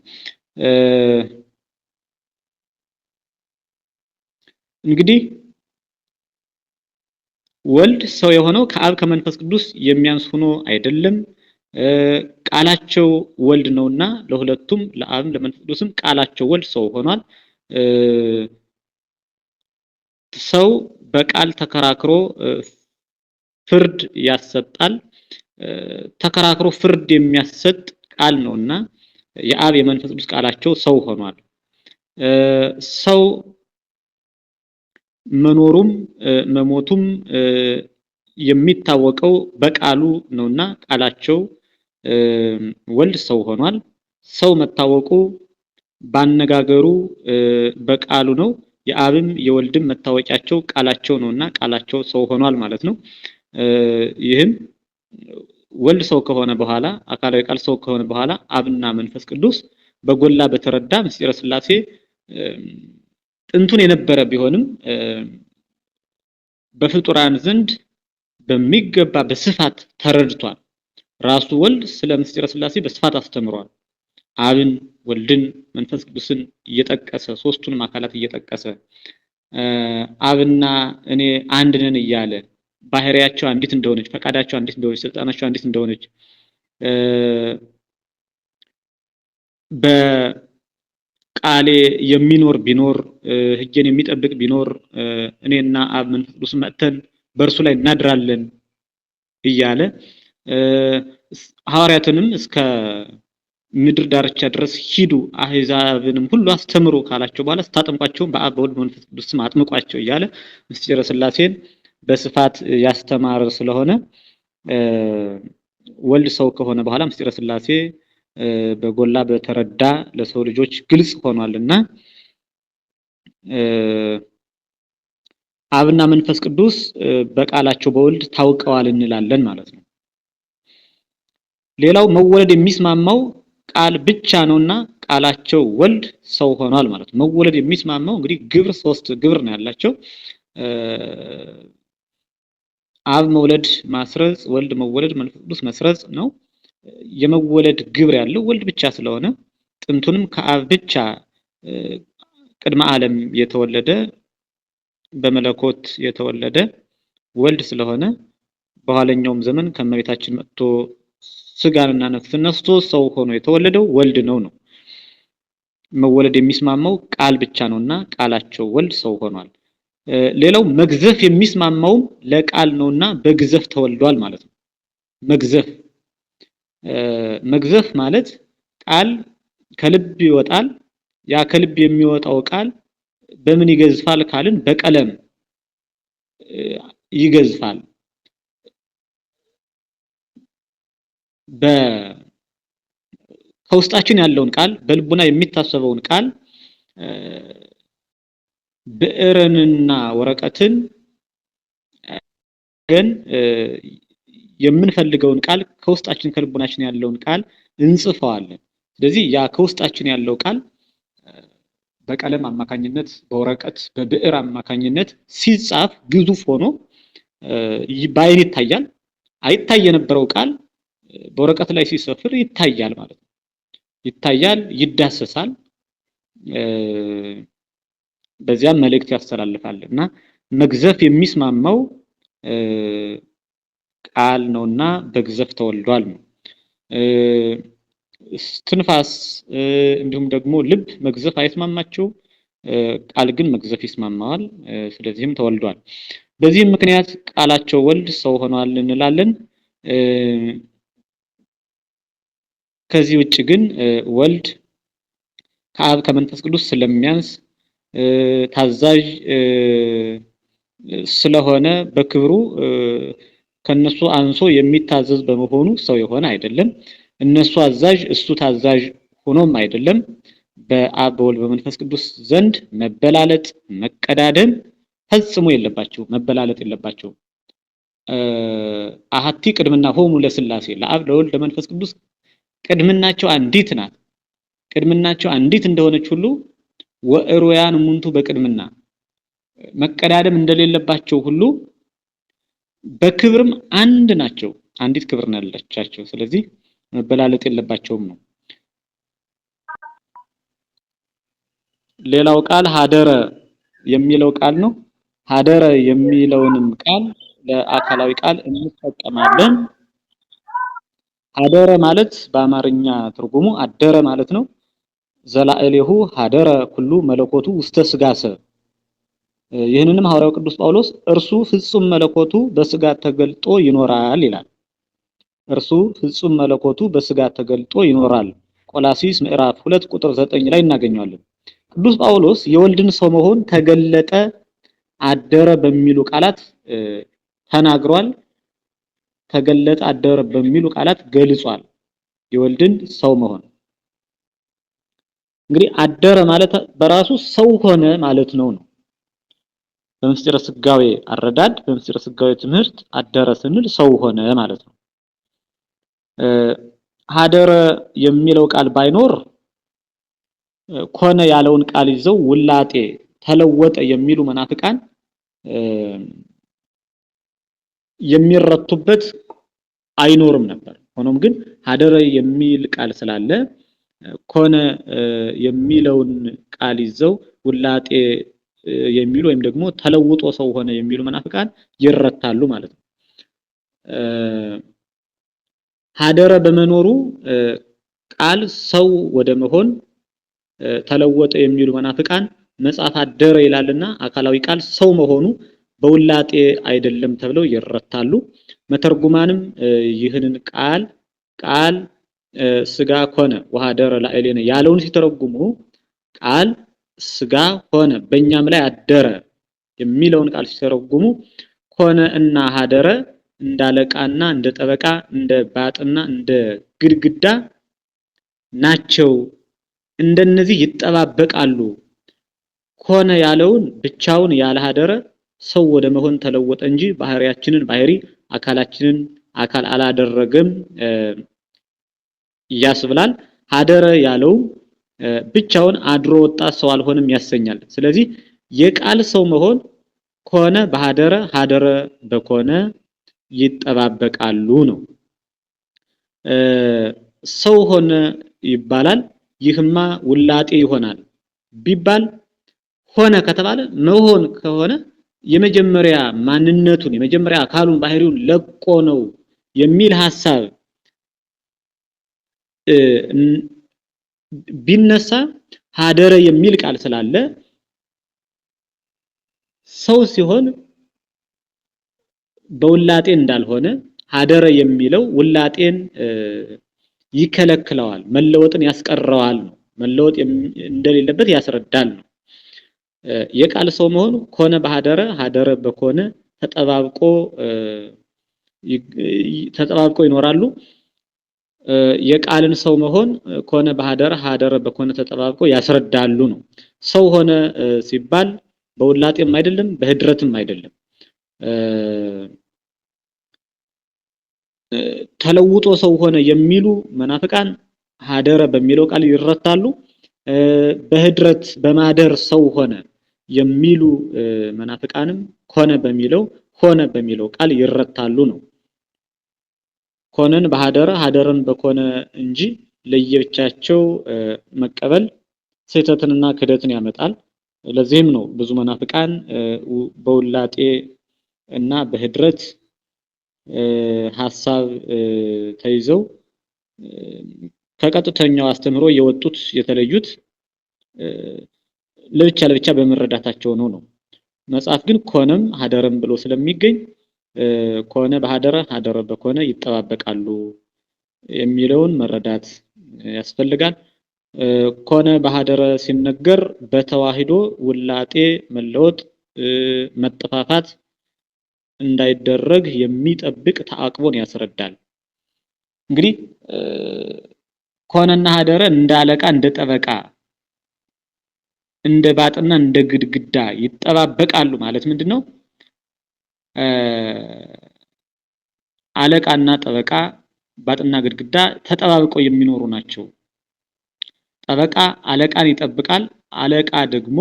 እንግዲህ ወልድ ሰው የሆነው ከአብ ከመንፈስ ቅዱስ የሚያንስ ሆኖ አይደለም። ቃላቸው ወልድ ነውና ለሁለቱም ለአብም ለመንፈስ ቅዱስም ቃላቸው ወልድ ሰው ሆኗል። ሰው በቃል ተከራክሮ ፍርድ ያሰጣል። ተከራክሮ ፍርድ የሚያሰጥ ቃል ነውና የአብ የመንፈስ ቅዱስ ቃላቸው ሰው ሆኗል። ሰው መኖሩም መሞቱም የሚታወቀው በቃሉ ነውና ቃላቸው ወልድ ሰው ሆኗል። ሰው መታወቁ ባነጋገሩ በቃሉ ነው። የአብም የወልድም መታወቂያቸው ቃላቸው ነውና ቃላቸው ሰው ሆኗል ማለት ነው። ይህም ወልድ ሰው ከሆነ በኋላ አካላዊ ቃል ሰው ከሆነ በኋላ አብና መንፈስ ቅዱስ በጎላ በተረዳ ምስጢረ ሥላሴ ጥንቱን የነበረ ቢሆንም በፍጡራን ዘንድ በሚገባ በስፋት ተረድቷል። ራሱ ወልድ ስለ ምስጢረ ሥላሴ በስፋት አስተምሯል። አብን፣ ወልድን፣ መንፈስ ቅዱስን እየጠቀሰ ሶስቱንም አካላት እየጠቀሰ አብና እኔ አንድ ነን እያለ ባህሪያቸው አንዲት እንደሆነች፣ ፈቃዳቸው አንዲት እንደሆነች፣ ስልጣናቸው አንዲት እንደሆነች በቃሌ የሚኖር ቢኖር ሕጌን የሚጠብቅ ቢኖር እኔና አብ መንፈስ ቅዱስ መጥተን በእርሱ ላይ እናድራለን እያለ ሐዋርያትንም እስከ ምድር ዳርቻ ድረስ ሂዱ አህዛብንም ሁሉ አስተምሩ ካላቸው በኋላ ስታጠምቋቸው በአብ በወልድ በመንፈስ ቅዱስ ስም አጥምቋቸው እያለ ምስጢረ ሥላሴን በስፋት ያስተማረ ስለሆነ ወልድ ሰው ከሆነ በኋላ ምስጢረ ሥላሴ በጎላ በተረዳ ለሰው ልጆች ግልጽ ሆኗልና አብና መንፈስ ቅዱስ በቃላቸው በወልድ ታውቀዋል እንላለን ማለት ነው። ሌላው መወለድ የሚስማማው ቃል ብቻ ነውና ቃላቸው ወልድ ሰው ሆኗል ማለት ነው። መወለድ የሚስማማው እንግዲህ ግብር ሶስት ግብር ነው ያላቸው። አብ መውለድ ማስረጽ፣ ወልድ መወለድ፣ መንፈስ ቅዱስ መስረጽ ነው። የመወለድ ግብር ያለው ወልድ ብቻ ስለሆነ ጥንቱንም ከአብ ብቻ ቅድመ ዓለም የተወለደ በመለኮት የተወለደ ወልድ ስለሆነ በኋለኛውም ዘመን ከመቤታችን መጥቶ ስጋንና ነፍስን ነስቶ ሰው ሆኖ የተወለደው ወልድ ነው። መወለድ የሚስማማው ቃል ብቻ ነውና ቃላቸው ወልድ ሰው ሆኗል። ሌላው መግዘፍ የሚስማማውም ለቃል ነውና በግዘፍ ተወልዷል ማለት ነው። መግዘፍ ማለት ቃል ከልብ ይወጣል። ያ ከልብ የሚወጣው ቃል በምን ይገዝፋል ካልን በቀለም ይገዝፋል። ከውስጣችን ያለውን ቃል በልቡና የሚታሰበውን ቃል ብዕርንና ወረቀትን ግን የምንፈልገውን ቃል ከውስጣችን ከልቡናችን ያለውን ቃል እንጽፈዋለን። ስለዚህ ያ ከውስጣችን ያለው ቃል በቀለም አማካኝነት በወረቀት በብዕር አማካኝነት ሲጻፍ ግዙፍ ሆኖ በአይን ይታያል። አይታይ የነበረው ቃል በወረቀት ላይ ሲሰፍር ይታያል ማለት ነው። ይታያል፣ ይዳሰሳል፣ በዚያም መልእክት ያስተላልፋል እና መግዘፍ የሚስማማው ቃል ነውና በግዘፍ ተወልዷል ነው። ትንፋስ እንዲሁም ደግሞ ልብ መግዘፍ አይስማማቸው፣ ቃል ግን መግዘፍ ይስማማዋል። ስለዚህም ተወልዷል። በዚህም ምክንያት ቃላቸው ወልድ ሰው ሆኗል እንላለን። ከዚህ ውጭ ግን ወልድ ከአብ ከመንፈስ ቅዱስ ስለሚያንስ ታዛዥ ስለሆነ በክብሩ ከነሱ አንሶ የሚታዘዝ በመሆኑ ሰው የሆነ አይደለም። እነሱ አዛዥ እሱ ታዛዥ ሆኖም አይደለም። በአብ በወልድ በመንፈስ ቅዱስ ዘንድ መበላለጥ መቀዳደም ፈጽሞ የለባቸው፣ መበላለጥ የለባቸው። አሐቲ ቅድምና ሆሙ ለሥላሴ ለአብ ለወልድ ለመንፈስ ቅዱስ ቅድምናቸው አንዲት ናት። ቅድምናቸው አንዲት እንደሆነች ሁሉ ወእሩያን ሙንቱ በቅድምና መቀዳደም እንደሌለባቸው ሁሉ በክብርም አንድ ናቸው። አንዲት ክብር ነው ያላቸው። ስለዚህ መበላለጥ የለባቸውም ነው። ሌላው ቃል ሀደረ የሚለው ቃል ነው። ሀደረ የሚለውንም ቃል ለአካላዊ ቃል እንጠቀማለን። ሀደረ ማለት በአማርኛ ትርጉሙ አደረ ማለት ነው። ዘላዕሌሁ ሀደረ ኩሉ መለኮቱ ውስተ ስጋሰ። ይህንንም ሐዋርያው ቅዱስ ጳውሎስ እርሱ ፍጹም መለኮቱ በስጋ ተገልጦ ይኖራል ይላል። እርሱ ፍጹም መለኮቱ በስጋ ተገልጦ ይኖራል። ቆላሲስ ምዕራፍ 2 ቁጥር 9 ላይ እናገኘዋለን። ቅዱስ ጳውሎስ የወልድን ሰው መሆን ተገለጠ፣ አደረ በሚሉ ቃላት ተናግሯል። ተገለጠ፣ አደረ በሚሉ ቃላት ገልጿል የወልድን ሰው መሆን። እንግዲህ አደረ ማለት በራሱ ሰው ሆነ ማለት ነው። በምስጢረ ስጋዌ አረዳድ በምስጢረ ስጋዌ ትምህርት አደረ ስንል ሰው ሆነ ማለት ነው። ሀደረ የሚለው ቃል ባይኖር ኮነ ያለውን ቃል ይዘው ውላጤ ተለወጠ የሚሉ መናፍቃን የሚረቱበት አይኖርም ነበር። ሆኖም ግን ሀደረ የሚል ቃል ስላለ ኮነ የሚለውን ቃል ይዘው ውላጤ የሚሉ ወይም ደግሞ ተለውጦ ሰው ሆነ የሚሉ መናፍቃን ይረታሉ ማለት ነው። ሀደረ በመኖሩ ቃል ሰው ወደ መሆን ተለወጠ የሚሉ መናፍቃን መጽሐፍ አደረ ይላልና አካላዊ ቃል ሰው መሆኑ በውላጤ አይደለም ተብለው ይረታሉ። መተርጉማንም ይህንን ቃል ስጋ ሆነ ወሀደረ ላዕሌነ ያለውን ሲተረጉሙ ቃል ስጋ ሆነ በእኛም ላይ አደረ የሚለውን ቃል ሲተረጉሙ ሆነ እና ሀደረ እንዳለቃና እንደ ጠበቃ እንደ ባጥና እንደ ግድግዳ ናቸው። እንደነዚህ ይጠባበቃሉ። ሆነ ያለውን ብቻውን ያለ ሀደረ ሰው ወደ መሆን ተለወጠ እንጂ ባህሪያችንን ባህሪ አካላችንን አካል አላደረገም ያስብላል። ሀደረ ያለው ብቻውን አድሮ ወጣ ሰው አልሆነም ያሰኛል። ስለዚህ የቃል ሰው መሆን ኮነ በሀደረ ሀደረ በኮነ ይጠባበቃሉ ነው። ሰው ሆነ ይባላል። ይህማ ውላጤ ይሆናል ቢባል ሆነ ከተባለ መሆን ከሆነ የመጀመሪያ ማንነቱን የመጀመሪያ አካሉን ባህሪውን ለቆ ነው የሚል ሐሳብ ቢነሳ ሀደረ የሚል ቃል ስላለ ሰው ሲሆን በውላጤ እንዳልሆነ ሀደረ የሚለው ውላጤን ይከለክለዋል፣ መለወጥን ያስቀረዋል ነው። መለወጥ እንደሌለበት ያስረዳል ነው። የቃል ሰው መሆኑ ኮነ በሀደረ ሀደረ በኮነ ተጠባብቆ ይኖራሉ። የቃልን ሰው መሆን ኮነ በሀደረ ሀደረ በኮነ ተጠባብቆ ያስረዳሉ ነው። ሰው ሆነ ሲባል በውላጤም አይደለም በህድረትም አይደለም። ተለውጦ ሰው ሆነ የሚሉ መናፍቃን ሀደረ በሚለው ቃል ይረታሉ። በህድረት በማደር ሰው ሆነ የሚሉ መናፍቃንም ሆነ በሚለው ቃል ይረታሉ ነው። ኮነን በሀደረ ሀደረን በኮነ እንጂ ለየብቻቸው መቀበል ስህተትንና ክህደትን ያመጣል። ለዚህም ነው ብዙ መናፍቃን በውላጤ እና በህድረት ሐሳብ ተይዘው ከቀጥተኛው አስተምሮ የወጡት የተለዩት ለብቻ በመረዳታቸው ነው። መጽሐፍ ግን ኮነም ሀደረም ብሎ ስለሚገኝ ኮነ በሀደረ ሀደረ በኮነ ይጠባበቃሉ የሚለውን መረዳት ያስፈልጋል። ኮነ በሀደረ ሲነገር በተዋሂዶ ውላጤ መለወጥ መጠፋፋት እንዳይደረግ የሚጠብቅ ተአቅቦን ያስረዳል። እንግዲህ ኮነና ሀደረ እንደ አለቃ እንደ ጠበቃ እንደ ባጥና እንደ ግድግዳ ይጠባበቃሉ ማለት ምንድነው? አለቃና ጠበቃ ባጥና ግድግዳ ተጠባብቀው የሚኖሩ ናቸው። ጠበቃ አለቃን ይጠብቃል፣ አለቃ ደግሞ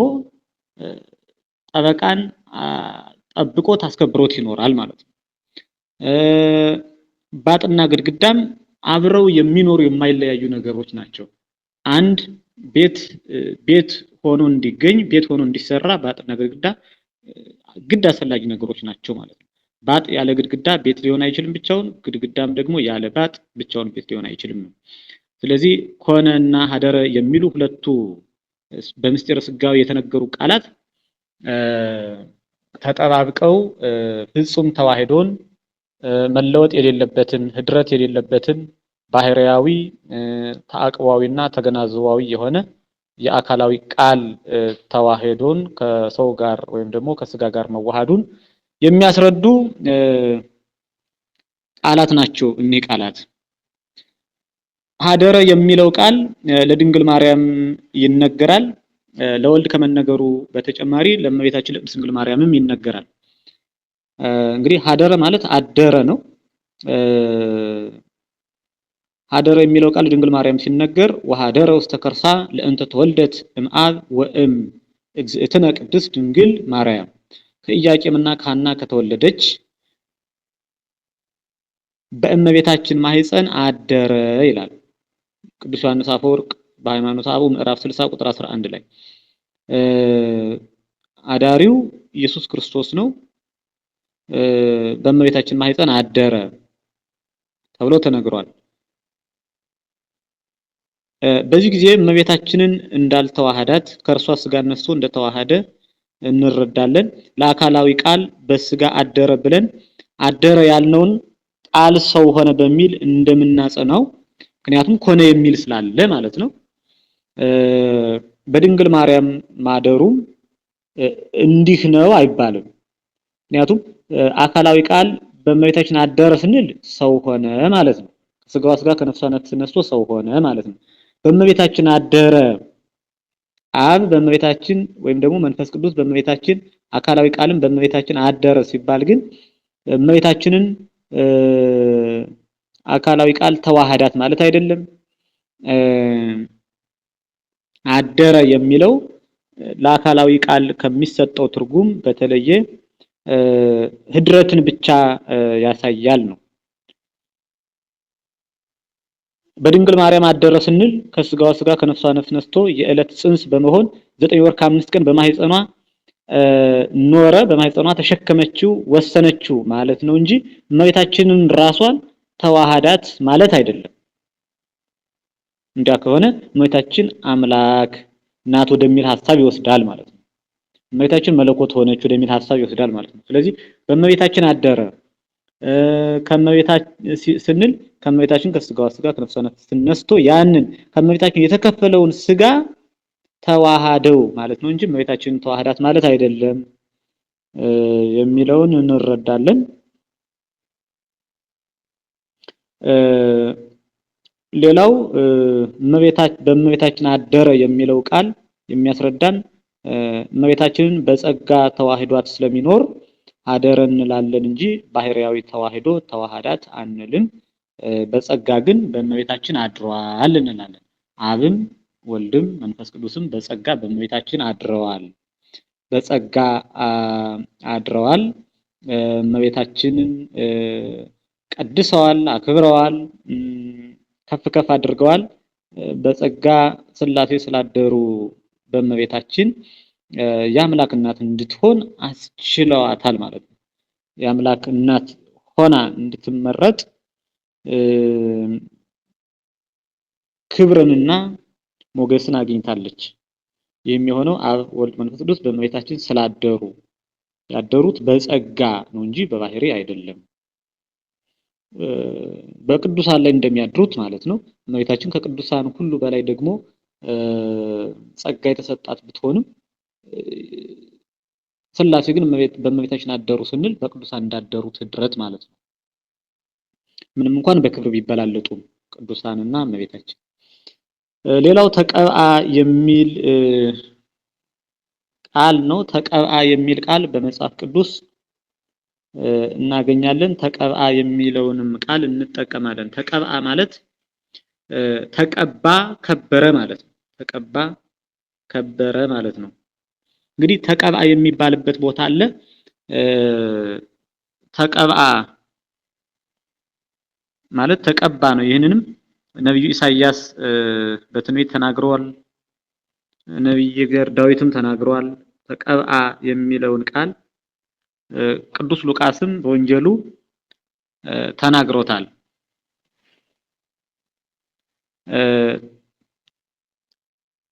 ጠበቃን ጠብቆት አስከብሮት ይኖራል ማለት ነው። ባጥና ግድግዳም አብረው የሚኖሩ የማይለያዩ ነገሮች ናቸው። አንድ ቤት ሆኖ እንዲገኝ ቤት ሆኖ እንዲሰራ ባጥና ግድግዳ ግድ አስፈላጊ ነገሮች ናቸው ማለት ነው። ባጥ ያለ ግድግዳ ቤት ሊሆን አይችልም ብቻውን፣ ግድግዳም ደግሞ ያለ ባጥ ብቻውን ቤት ሊሆን አይችልም። ስለዚህ ኮነና ሀደረ የሚሉ ሁለቱ በምስጢረ ስጋዌ የተነገሩ ቃላት ተጠባብቀው ፍጹም ተዋሂዶን መለወጥ የሌለበትን ህድረት የሌለበትን ባህሪያዊ ተአቅባዊና ተገናዝባዊ የሆነ የአካላዊ ቃል ተዋሂዶን ከሰው ጋር ወይም ደግሞ ከስጋ ጋር መዋሃዱን የሚያስረዱ ቃላት ናቸው። እነዚህ ቃላት ሀደረ የሚለው ቃል ለድንግል ማርያም ይነገራል። ለወልድ ከመነገሩ በተጨማሪ ለእመቤታችን ለቅድስት ድንግል ማርያምም ይነገራል። እንግዲህ ሀደረ ማለት አደረ ነው። ሀደረ የሚለው ቃል ድንግል ማርያም ሲነገር ወሀደረ ውስተ ከርሳ ለእንተ ተወልደት እምአብ ወእም እግዝእትነ ቅድስት ድንግል ማርያም ከኢያቄምና ከሐና ከተወለደች በእመቤታችን ማህፀን አደረ ይላል ቅዱስ ዮሐንስ አፈወርቅ በሃይማኖተ አበው ምዕራፍ 60 ቁጥር 11 ላይ አዳሪው ኢየሱስ ክርስቶስ ነው። በእመቤታችን ማህፀን አደረ ተብሎ ተነግሯል። በዚህ ጊዜ እመቤታችንን እንዳልተዋሃዳት ከእርሷ ስጋ ነስቶ እንደተዋሃደ እንረዳለን። ለአካላዊ ቃል በስጋ አደረ ብለን አደረ ያልነውን ቃል ሰው ሆነ በሚል እንደምናጸናው ምክንያቱም ኮነ የሚል ስላለ ማለት ነው። በድንግል ማርያም ማደሩም እንዲህ ነው አይባልም። ምክንያቱም አካላዊ ቃል በእመቤታችን አደረ ስንል ሰው ሆነ ማለት ነው። ስጋዋ ስጋ ከነፍሷ ነፍስ ነስቶ ሰው ሆነ ማለት ነው። በእመቤታችን አደረ አብ በእመቤታችን ወይም ደግሞ መንፈስ ቅዱስ በእመቤታችን አካላዊ ቃልም በእመቤታችን አደረ ሲባል ግን እመቤታችንን አካላዊ ቃል ተዋሃዳት ማለት አይደለም። አደረ የሚለው ለአካላዊ ቃል ከሚሰጠው ትርጉም በተለየ ህድረትን ብቻ ያሳያል ነው። በድንግል ማርያም አደረ ስንል ከስጋዋ ስጋ ከነፍሷ ነፍስ ነስቶ የዕለት ጽንስ በመሆን 9 ወር ከ5 ቀን በማህፀኗ ኖረ፣ በማህፀኗ ተሸከመችው፣ ወሰነችው ማለት ነው እንጂ እመቤታችንን ራሷን ተዋሃዳት ማለት አይደለም። እንዲያ ከሆነ እመቤታችን አምላክ ናት ወደሚል ሐሳብ ይወስዳል ማለት ነው። እመቤታችን መለኮት ሆነች ወደሚል ሐሳብ ይወስዳል ማለት ነው። ስለዚህ በእመቤታችን አደረ ስንል ከእመቤታችን ከስጋዋ ስጋ ከነፍሷ ነፍስ ነስቶ ያንን ከእመቤታችን የተከፈለውን ስጋ ተዋሃደው ማለት ነው እንጂ እመቤታችንን ተዋሃዳት ማለት አይደለም የሚለውን እንረዳለን። ሌላው በእመቤታችን አደረ የሚለው ቃል የሚያስረዳን እመቤታችንን በጸጋ ተዋህዷት ስለሚኖር አደረ እንላለን እንጂ ባህሪያዊ ተዋህዶ ተዋሃዳት አንልም። በጸጋ ግን በእመቤታችን አድሯል እንላለን። አብም ወልድም መንፈስ ቅዱስም በጸጋ በእመቤታችን አድረዋል። በጸጋ አድረዋል። እመቤታችንን ቀድሰዋል፣ አክብረዋል፣ ከፍ ከፍ አድርገዋል። በጸጋ ሥላሴ ስላደሩ በእመቤታችን የአምላክ እናት እንድትሆን አስችለዋታል ማለት ነው። የአምላክ እናት ሆና እንድትመረጥ ክብርንና ሞገስን አግኝታለች። የሚሆነው አብ ወልድ መንፈስ ቅዱስ በእመቤታችን ስላደሩ ያደሩት በጸጋ ነው እንጂ በባህሪ አይደለም። በቅዱሳን ላይ እንደሚያድሩት ማለት ነው። እመቤታችን ከቅዱሳን ሁሉ በላይ ደግሞ ጸጋ የተሰጣት ብትሆንም ሥላሴ ግን በእመቤታችን አደሩ ስንል በቅዱሳን እንዳደሩት ድረት ማለት ነው። ምንም እንኳን በክብር ቢበላለጡም ቅዱሳንና እመቤታችን። ሌላው ተቀብአ የሚል ቃል ነው። ተቀብአ የሚል ቃል በመጽሐፍ ቅዱስ እናገኛለን። ተቀብአ የሚለውንም ቃል እንጠቀማለን። ተቀብአ ማለት ተቀባ ከበረ ማለት ነው። ተቀባ ከበረ ማለት ነው። እንግዲህ ተቀብአ የሚባልበት ቦታ አለ። ተቀብአ ማለት ተቀባ ነው። ይህንንም ነብዩ ኢሳይያስ በትንቢት ተናግረዋል። ነብዩ ዳዊትም ተናግረዋል። ተቀብአ የሚለውን ቃል ቅዱስ ሉቃስም በወንጌሉ ተናግሮታል።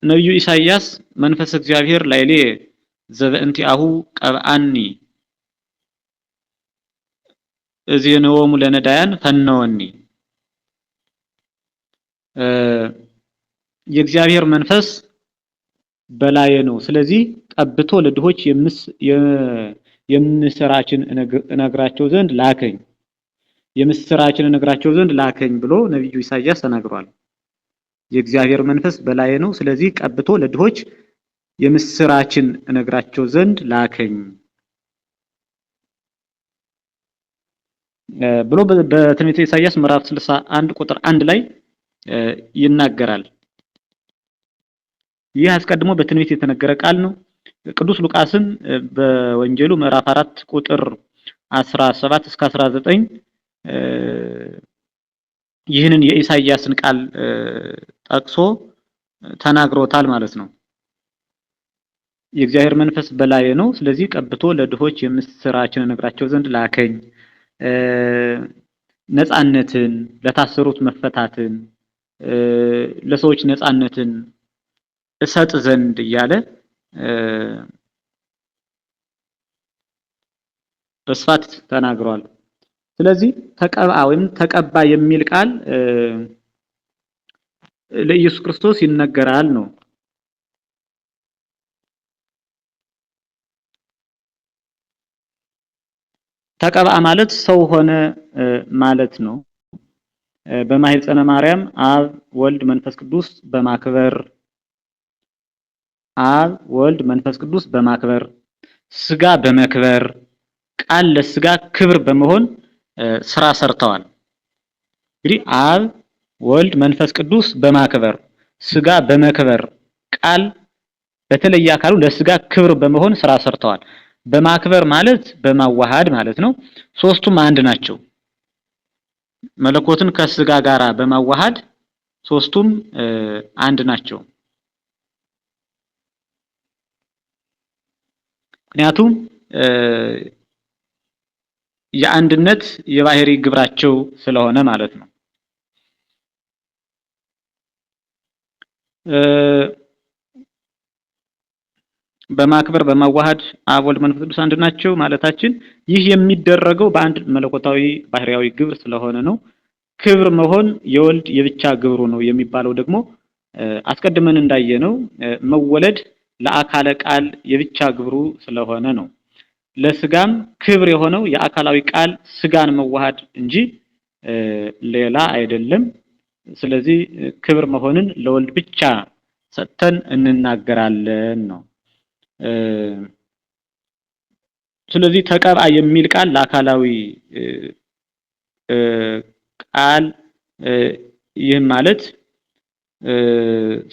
ነብዩ ኢሳይያስ መንፈስ እግዚአብሔር ላይሌ ዘበእንቲአሁ ቀብአኒ እዜነወሙ ለነዳያን ፈነወኒ የእግዚአብሔር መንፈስ በላዬ ነው፣ ስለዚህ ቀብቶ ለድሆች የምስራችን እነግራቸው ዘንድ ላከኝ፣ የምስራችን እነግራቸው ዘንድ ላከኝ ብሎ ነብዩ ኢሳይያስ ተናግሯል። የእግዚአብሔር መንፈስ በላዬ ነው፣ ስለዚህ ቀብቶ ለድሆች የምስራችን እነግራቸው ዘንድ ላከኝ ብሎ በትንቢተ ኢሳይያስ ምዕራፍ 61 ቁጥር 1 ላይ ይናገራል። ይህ አስቀድሞ በትንቢት የተነገረ ቃል ነው። ቅዱስ ሉቃስም በወንጌሉ ምዕራፍ 4 ቁጥር 17 እስከ 19 ይህንን የኢሳይያስን ቃል ጠቅሶ ተናግሮታል ማለት ነው። የእግዚአብሔር መንፈስ በላዬ ነው፣ ስለዚህ ቀብቶ ለድሆች የምስራችን እነግራቸው ዘንድ ላከኝ፣ ነፃነትን፣ ለታሰሩት መፈታትን፣ ለሰዎች ነፃነትን እሰጥ ዘንድ እያለ በስፋት ተናግሯል። ስለዚህ ተቀባ ወይም ተቀባ የሚል ቃል ለኢየሱስ ክርስቶስ ይነገራል ነው። ተቀባ ማለት ሰው ሆነ ማለት ነው። በማህፀነ ማርያም አብ ወልድ መንፈስ ቅዱስ በማክበር አብ ወልድ መንፈስ ቅዱስ በማክበር ስጋ በመክበር ቃል ለስጋ ክብር በመሆን ስራ ሰርተዋል። እንግዲህ አብ ወልድ መንፈስ ቅዱስ በማክበር ስጋ በመክበር ቃል በተለየ አካሉ ለስጋ ክብር በመሆን ስራ ሰርተዋል። በማክበር ማለት በማዋሃድ ማለት ነው። ሶስቱም አንድ ናቸው። መለኮትን ከስጋ ጋራ በማዋሃድ ሶስቱም አንድ ናቸው። ምክንያቱም የአንድነት የባህሪ ግብራቸው ስለሆነ ማለት ነው። በማክበር በማዋሃድ አብ ወልድ መንፈስ ቅዱስ አንድ ናቸው ማለታችን ይህ የሚደረገው በአንድ መለኮታዊ ባህሪያዊ ግብር ስለሆነ ነው። ክብር መሆን የወልድ የብቻ ግብሩ ነው የሚባለው ደግሞ አስቀድመን እንዳየነው መወለድ ለአካለ ቃል የብቻ ግብሩ ስለሆነ ነው። ለስጋም ክብር የሆነው የአካላዊ ቃል ስጋን መዋሃድ እንጂ ሌላ አይደለም። ስለዚህ ክብር መሆንን ለወልድ ብቻ ሰጥተን እንናገራለን ነው። ስለዚህ ተቀብአ የሚል ቃል ለአካላዊ ቃል ይህ ማለት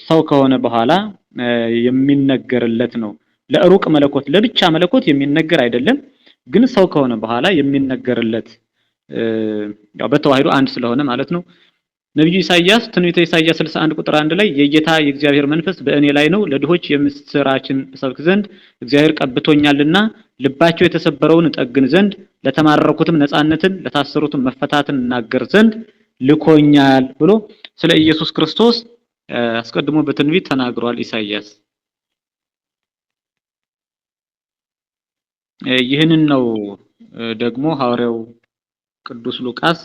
ሰው ከሆነ በኋላ የሚነገርለት ነው። ለሩቅ መለኮት ለብቻ መለኮት የሚነገር አይደለም፣ ግን ሰው ከሆነ በኋላ የሚነገርለት ያው በተዋህዶ አንድ ስለሆነ ማለት ነው። ነብዩ ኢሳይያስ ትንቢተ ኢሳይያስ 61 ቁጥር 1 ላይ የጌታ የእግዚአብሔር መንፈስ በእኔ ላይ ነው፣ ለድሆች የምስራችን እሰብክ ዘንድ እግዚአብሔር ቀብቶኛልና፣ ልባቸው የተሰበረውን እጠግን ዘንድ፣ ለተማረኩትም ነፃነትን፣ ለታሰሩትም መፈታትን እናገር ዘንድ ልኮኛል ብሎ ስለ ኢየሱስ ክርስቶስ አስቀድሞ በትንቢት ተናግሯል ኢሳይያስ። ይህንን ነው ደግሞ ሐዋርያው ቅዱስ ሉቃስ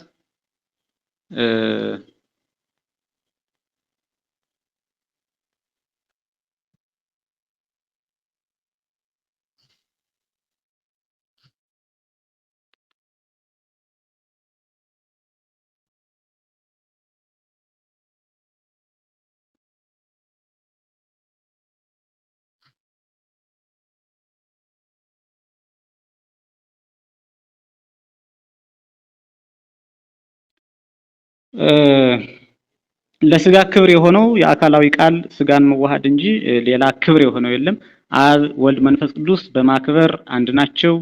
ለስጋ ክብር የሆነው የአካላዊ ቃል ስጋን መዋሃድ እንጂ ሌላ ክብር የሆነው የለም። አብ ወልድ መንፈስ ቅዱስ በማክበር አንድ ናቸው፣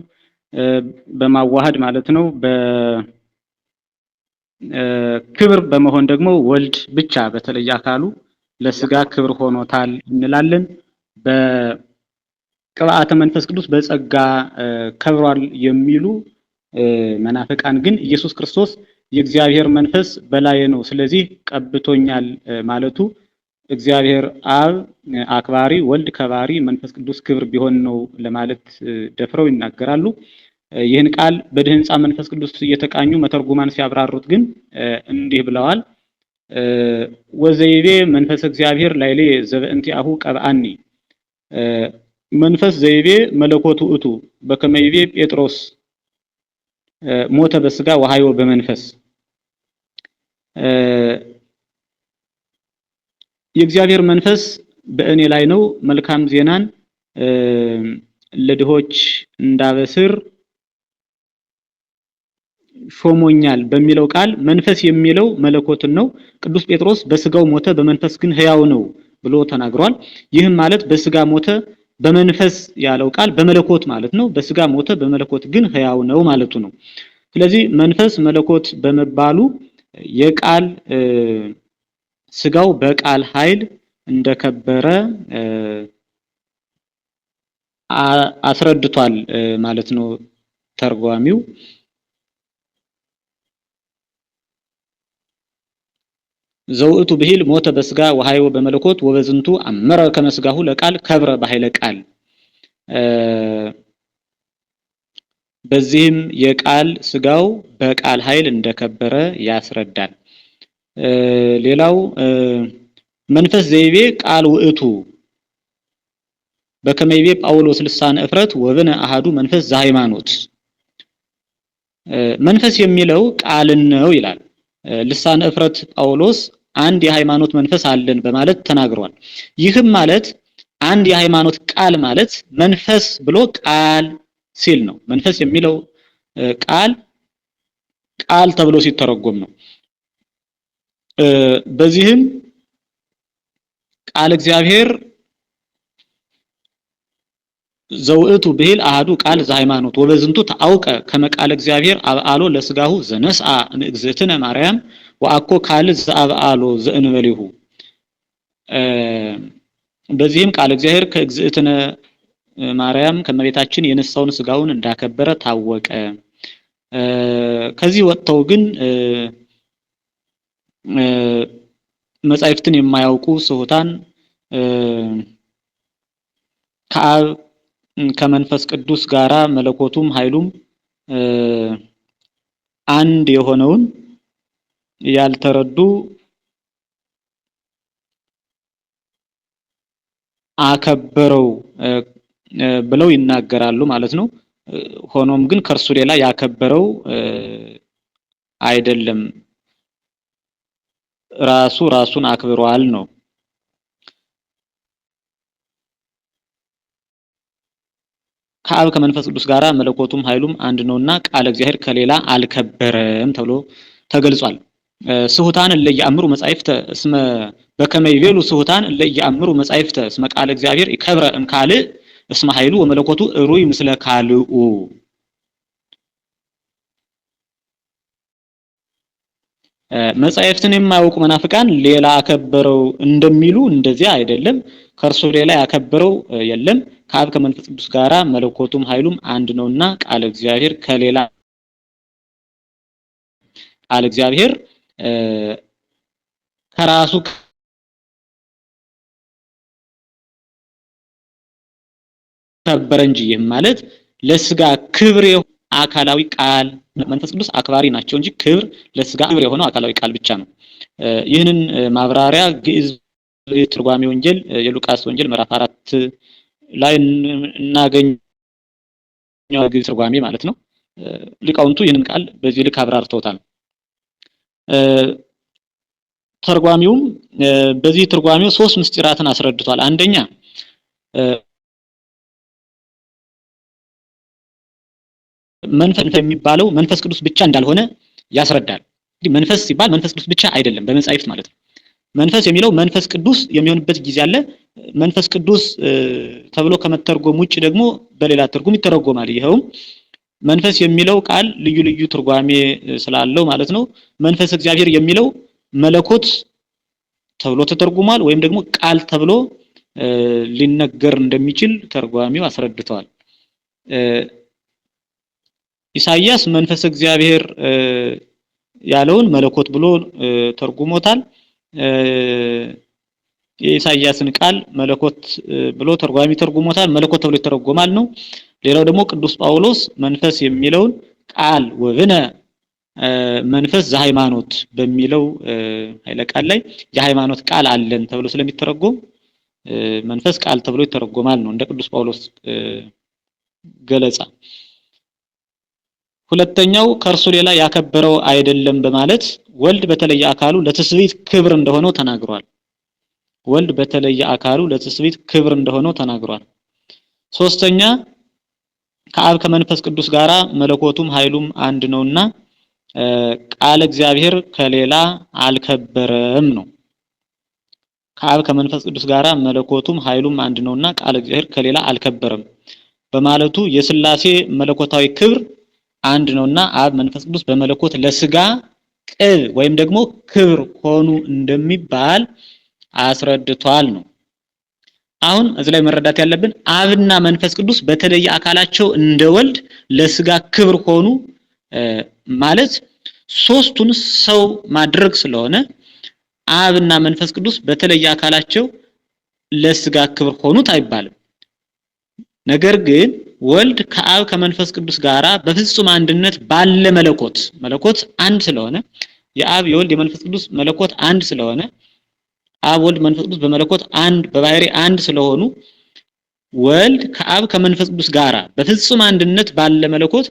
በማዋሃድ ማለት ነው። በክብር በመሆን ደግሞ ወልድ ብቻ በተለየ አካሉ ለስጋ ክብር ሆኖታል እንላለን። በቅብዓተ መንፈስ ቅዱስ በጸጋ ከብሯል የሚሉ መናፍቃን ግን ኢየሱስ ክርስቶስ የእግዚአብሔር መንፈስ በላዬ ነው፣ ስለዚህ ቀብቶኛል ማለቱ እግዚአብሔር አብ አክባሪ፣ ወልድ ከባሪ፣ መንፈስ ቅዱስ ክብር ቢሆን ነው ለማለት ደፍረው ይናገራሉ። ይህን ቃል በድህንጻ መንፈስ ቅዱስ እየተቃኙ መተርጉማን ሲያብራሩት ግን እንዲህ ብለዋል። ወዘይቤ መንፈስ እግዚአብሔር ላይሌ ዘበእንቲአሁ ቀብአኒ፣ መንፈስ ዘይቤ መለኮቱ እቱ በከመይቤ ጴጥሮስ ሞተ በስጋ ወሃዮ በመንፈስ። የእግዚአብሔር መንፈስ በእኔ ላይ ነው፣ መልካም ዜናን ለድሆች እንዳበስር ሾሞኛል በሚለው ቃል መንፈስ የሚለው መለኮትን ነው። ቅዱስ ጴጥሮስ በስጋው ሞተ በመንፈስ ግን ሕያው ነው ብሎ ተናግሯል። ይህም ማለት በስጋ ሞተ በመንፈስ ያለው ቃል በመለኮት ማለት ነው። በስጋ ሞተ፣ በመለኮት ግን ሕያው ነው ማለቱ ነው። ስለዚህ መንፈስ መለኮት በመባሉ የቃል ስጋው በቃል ኃይል እንደከበረ አስረድቷል ማለት ነው ተርጓሚው። ዘውእቱ ብሂል ሞተ በስጋ ወሐይወ በመለኮት ወበዝንቱ አመረ ከመስጋሁ ለቃል ከብረ በኃይለ ቃል። በዚህም የቃል ስጋው በቃል ኃይል እንደከበረ ያስረዳል። ሌላው መንፈስ ዘይቤ ቃል ውእቱ በከመይቤ ጳውሎስ ልሳነ እፍረት ወብነ አሃዱ መንፈስ ዘሃይማኖት። መንፈስ የሚለው ቃልን ነው ይላል። ልሳነ እፍረት ጳውሎስ አንድ የሃይማኖት መንፈስ አለን በማለት ተናግሯል። ይህም ማለት አንድ የሃይማኖት ቃል ማለት መንፈስ ብሎ ቃል ሲል ነው። መንፈስ የሚለው ቃል ተብሎ ሲተረጎም ነው። በዚህም ቃል እግዚአብሔር ዘውእቱ ብሂል አሃዱ ቃል ዘሃይማኖት ወበዝንቱ ታውቀ ከመቃል እግዚአብሔር አብአሎ ለስጋሁ ዘነስአ እግዝእትነ ማርያም ወአኮ ካል ዘአብአሎ ዘእንበሊሁ። በዚህም ቃል እግዚአብሔር ከእግዝእትነ ማርያም ከመቤታችን የነሳውን ስጋውን እንዳከበረ ታወቀ። ከዚህ ወጥተው ግን መጻሕፍትን የማያውቁ ስሁታን ከአብ ከመንፈስ ቅዱስ ጋራ መለኮቱም ኃይሉም አንድ የሆነውን ያልተረዱ አከበረው ብለው ይናገራሉ ማለት ነው። ሆኖም ግን ከርሱ ሌላ ያከበረው አይደለም፣ ራሱን አክብሯል ነው። ከአብ ከመንፈስ ቅዱስ ጋራ መለኮቱም ኃይሉም አንድ ነውና ቃል እግዚአብሔር ከሌላ አልከበረም ተብሎ ተገልጿል። ስሁታን ለየአምሩ መጻሕፍተ እስመ በከመ ይቤሉ ስሁታን ለየአምሩ መጻሕፍተ እስመ ቃል እግዚአብሔር ይከብረ እምካልእ እስመ ኃይሉ ወመለኮቱ እሩይ ምስለ ካልኡ። መጻሕፍትን የማያውቁ መናፍቃን ሌላ አከበረው እንደሚሉ እንደዚያ አይደለም። ከእርሱ ሌላ ያከበረው የለም። ከአብ ከመንፈስ ቅዱስ ጋራ መለኮቱም ኃይሉም አንድ ነውና ቃል እግዚአብሔር ከሌላ ቃል እግዚአብሔር ከራሱ ከበረ እንጂ ማለት ለስጋ ክብር አካላዊ ቃል መንፈስ ቅዱስ አክባሪ ናቸው እንጂ ክብር ለስጋ ክብር የሆነው አካላዊ ቃል ብቻ ነው። ይህንን ማብራሪያ ግዕዝ ትርጓሜ ወንጌል የሉቃስ ወንጌል ምዕራፍ 4 ላይ እናገኘው ግዕዝ ትርጓሜ ማለት ነው። ሊቃውንቱ ይህንን ቃል በዚህ ልክ አብራርተውታል። ተርጓሚውም በዚህ ትርጓሜው ሶስት ምስጢራትን አስረድቷል። አንደኛ መንፈስ የሚባለው መንፈስ ቅዱስ ብቻ እንዳልሆነ ያስረዳል። እንግዲህ መንፈስ ሲባል መንፈስ ቅዱስ ብቻ አይደለም በመጻሕፍት ማለት ነው። መንፈስ የሚለው መንፈስ ቅዱስ የሚሆንበት ጊዜ አለ። መንፈስ ቅዱስ ተብሎ ከመተርጎም ውጭ ደግሞ በሌላ ትርጉም ይተረጎማል። ይኸውም መንፈስ የሚለው ቃል ልዩ ልዩ ትርጓሜ ስላለው ማለት ነው። መንፈስ እግዚአብሔር የሚለው መለኮት ተብሎ ተተርጉሟል፣ ወይም ደግሞ ቃል ተብሎ ሊነገር እንደሚችል ተርጓሚው አስረድተዋል። ኢሳይያስ መንፈስ እግዚአብሔር ያለውን መለኮት ብሎ ተርጉሞታል። የኢሳይያስን ቃል መለኮት ብሎ ተርጓሚ ተርጉሞታል፣ መለኮት ተብሎ ይተረጎማል ነው። ሌላው ደግሞ ቅዱስ ጳውሎስ መንፈስ የሚለውን ቃል ወብነ መንፈስ ዘሃይማኖት በሚለው ኃይለ ቃል ላይ የሃይማኖት ቃል አለን ተብሎ ስለሚተረጎም መንፈስ ቃል ተብሎ ይተረጎማል ነው እንደ ቅዱስ ጳውሎስ ገለጻ። ሁለተኛው ከእርሱ ሌላ ያከበረው አይደለም በማለት ወልድ በተለየ አካሉ ለትስብእት ክብር እንደሆነው ተናግሯል። ወልድ በተለየ አካሉ ለትስብእት ክብር እንደሆነው ተናግሯል። ሶስተኛ ከአብ ከመንፈስ ቅዱስ ጋራ መለኮቱም ኃይሉም አንድ ነውና ቃል እግዚአብሔር ከሌላ አልከበረም ነው። ከአብ ከመንፈስ ቅዱስ ጋራ መለኮቱም ኃይሉም አንድ ነውና ቃል እግዚአብሔር ከሌላ አልከበረም በማለቱ የሥላሴ መለኮታዊ ክብር አንድ ነውና አብ መንፈስ ቅዱስ በመለኮት ለስጋ ቅብ ወይም ደግሞ ክብር ሆኑ እንደሚባል አስረድቷል ነው። አሁን እዚህ ላይ መረዳት ያለብን አብና መንፈስ ቅዱስ በተለየ አካላቸው እንደ ወልድ ለስጋ ክብር ሆኑ ማለት ሶስቱን ሰው ማድረግ ስለሆነ አብና መንፈስ ቅዱስ በተለየ አካላቸው ለስጋ ክብር ሆኑት አይባልም። ነገር ግን ወልድ ከአብ ከመንፈስ ቅዱስ ጋራ በፍጹም አንድነት ባለ መለኮት አንድ ስለሆነ የአብ የወልድ የመንፈስ ቅዱስ መለኮት አንድ ስለሆነ አብ ወልድ መንፈስ ቅዱስ በመለኮት አንድ በባህሪ አንድ ስለሆኑ ወልድ ከአብ ከመንፈስ ቅዱስ ጋራ በፍጹም አንድነት ባለ መለኮት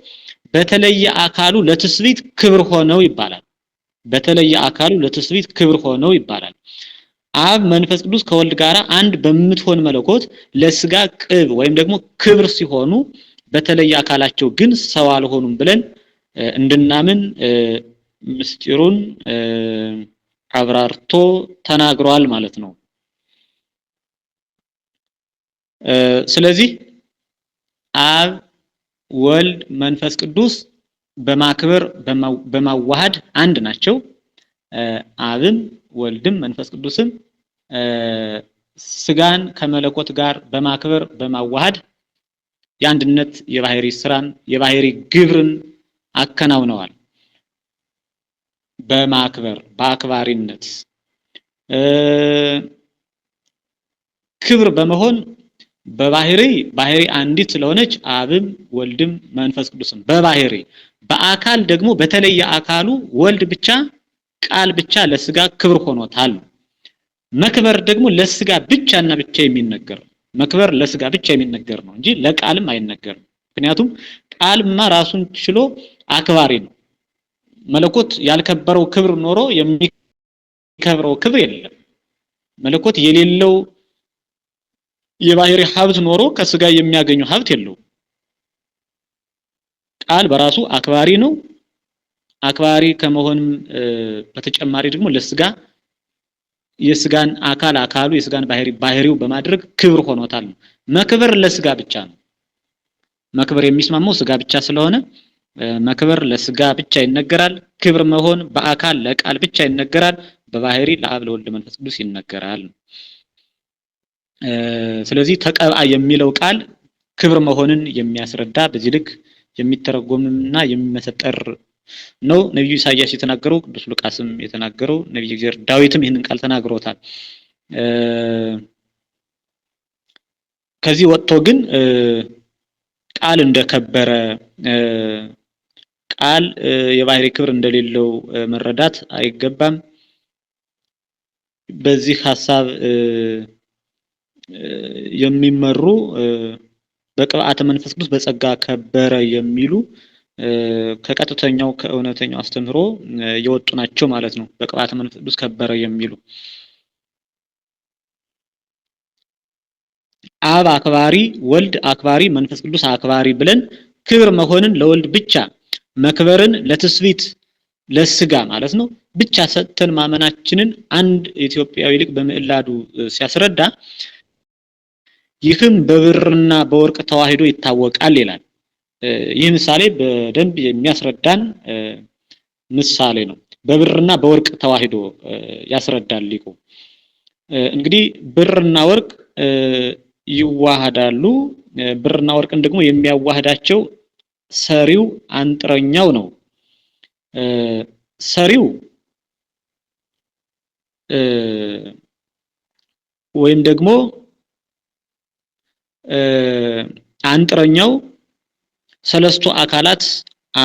በተለየ አካሉ ለትስብእት ክብር ሆነው ይባላል። በተለየ አካሉ ለትስብእት ክብር ሆነው ይባላል። አብ መንፈስ ቅዱስ ከወልድ ጋራ አንድ በምትሆን መለኮት ለስጋ ቅብ ወይም ደግሞ ክብር ሲሆኑ በተለየ አካላቸው ግን ሰው አልሆኑም ብለን እንድናምን ምስጢሩን አብራርቶ ተናግሯል ማለት ነው። ስለዚህ አብ ወልድ መንፈስ ቅዱስ በማክበር በማዋሃድ አንድ ናቸው። አብም ወልድም መንፈስ ቅዱስም ስጋን ከመለኮት ጋር በማክበር በማዋሃድ የአንድነት የባህሪ ስራን የባህሪ ግብርን አከናውነዋል። በማክበር በአክባሪነት ክብር በመሆን በባህሪ አንዲት ስለሆነች አብም ወልድም መንፈስ ቅዱስም በባህሪ በአካል ደግሞ በተለየ አካሉ ወልድ ብቻ ቃል ብቻ ለስጋ ክብር ሆኖታል። መክበር ደግሞ ለስጋ ብቻና ብቻ የሚነገር መክበር ለስጋ ብቻ የሚነገር ነው እንጂ ለቃልም አይነገርም። ምክንያቱም ቃልማ ራሱን ችሎ አክባሪ ነው። መለኮት ያልከበረው ክብር ኖሮ የሚከብረው ክብር የለም። መለኮት የሌለው የባህሪ ሀብት ኖሮ ከስጋ የሚያገኘው ሀብት የለውም። ቃል በራሱ አክባሪ ነው። አክባሪ ከመሆንም በተጨማሪ ደግሞ ለስጋ የስጋን አካሉ የስጋን ባህሪው በማድረግ ክብር ሆኖታል። መክበር ለስጋ ብቻ ነው። መክበር የሚስማማው ስጋ ብቻ ስለሆነ መክበር ለስጋ ብቻ ይነገራል። ክብር መሆን በአካል ለቃል ብቻ ይነገራል። በባህሪ ለአብ ለወልድ መንፈስ ቅዱስ ይነገራል። ስለዚህ ተቀብአ የሚለው ቃል ክብር መሆንን የሚያስረዳ በዚህ ልክ የሚተረጎምና የሚመሰጠር ነው። ነብዩ ኢሳይያስ የተናገረው ቅዱስ ሉቃስም የተናገረው ነብዩ እግዚአብሔር ዳዊትም ይህንን ቃል ተናግሮታል። ከዚህ ወጥቶ ግን ቃል እንደከበረ ቃል የባህሪ ክብር እንደሌለው መረዳት አይገባም። በዚህ ሐሳብ የሚመሩ በቅብዓተ መንፈስ ቅዱስ በጸጋ ከበረ የሚሉ ከቀጥተኛው ከእውነተኛው አስተምህሮ የወጡ ናቸው ማለት ነው። በቅብዓተ መንፈስ ቅዱስ ከበረ የሚሉ አብ አክባሪ፣ ወልድ አክባሪ፣ መንፈስ ቅዱስ አክባሪ ብለን ክብር መሆንን ለወልድ ብቻ መክበርን ለትስብእት ለስጋ ማለት ነው ብቻ ሰጥተን ማመናችንን አንድ ኢትዮጵያዊ ሊቅ በምዕላዱ ሲያስረዳ ይህም በብርና በወርቅ ተዋህዶ ይታወቃል ይላል። ይህ ምሳሌ በደንብ የሚያስረዳን ምሳሌ ነው። በብርና በወርቅ ተዋህዶ ያስረዳል ሊቁ። እንግዲህ ብርና ወርቅ ይዋሃዳሉ። ብርና ወርቅን ደግሞ የሚያዋህዳቸው ሰሪው አንጥረኛው ነው። ሰሪው ወይም ደግሞ አንጥረኛው ሰለስቱ አካላት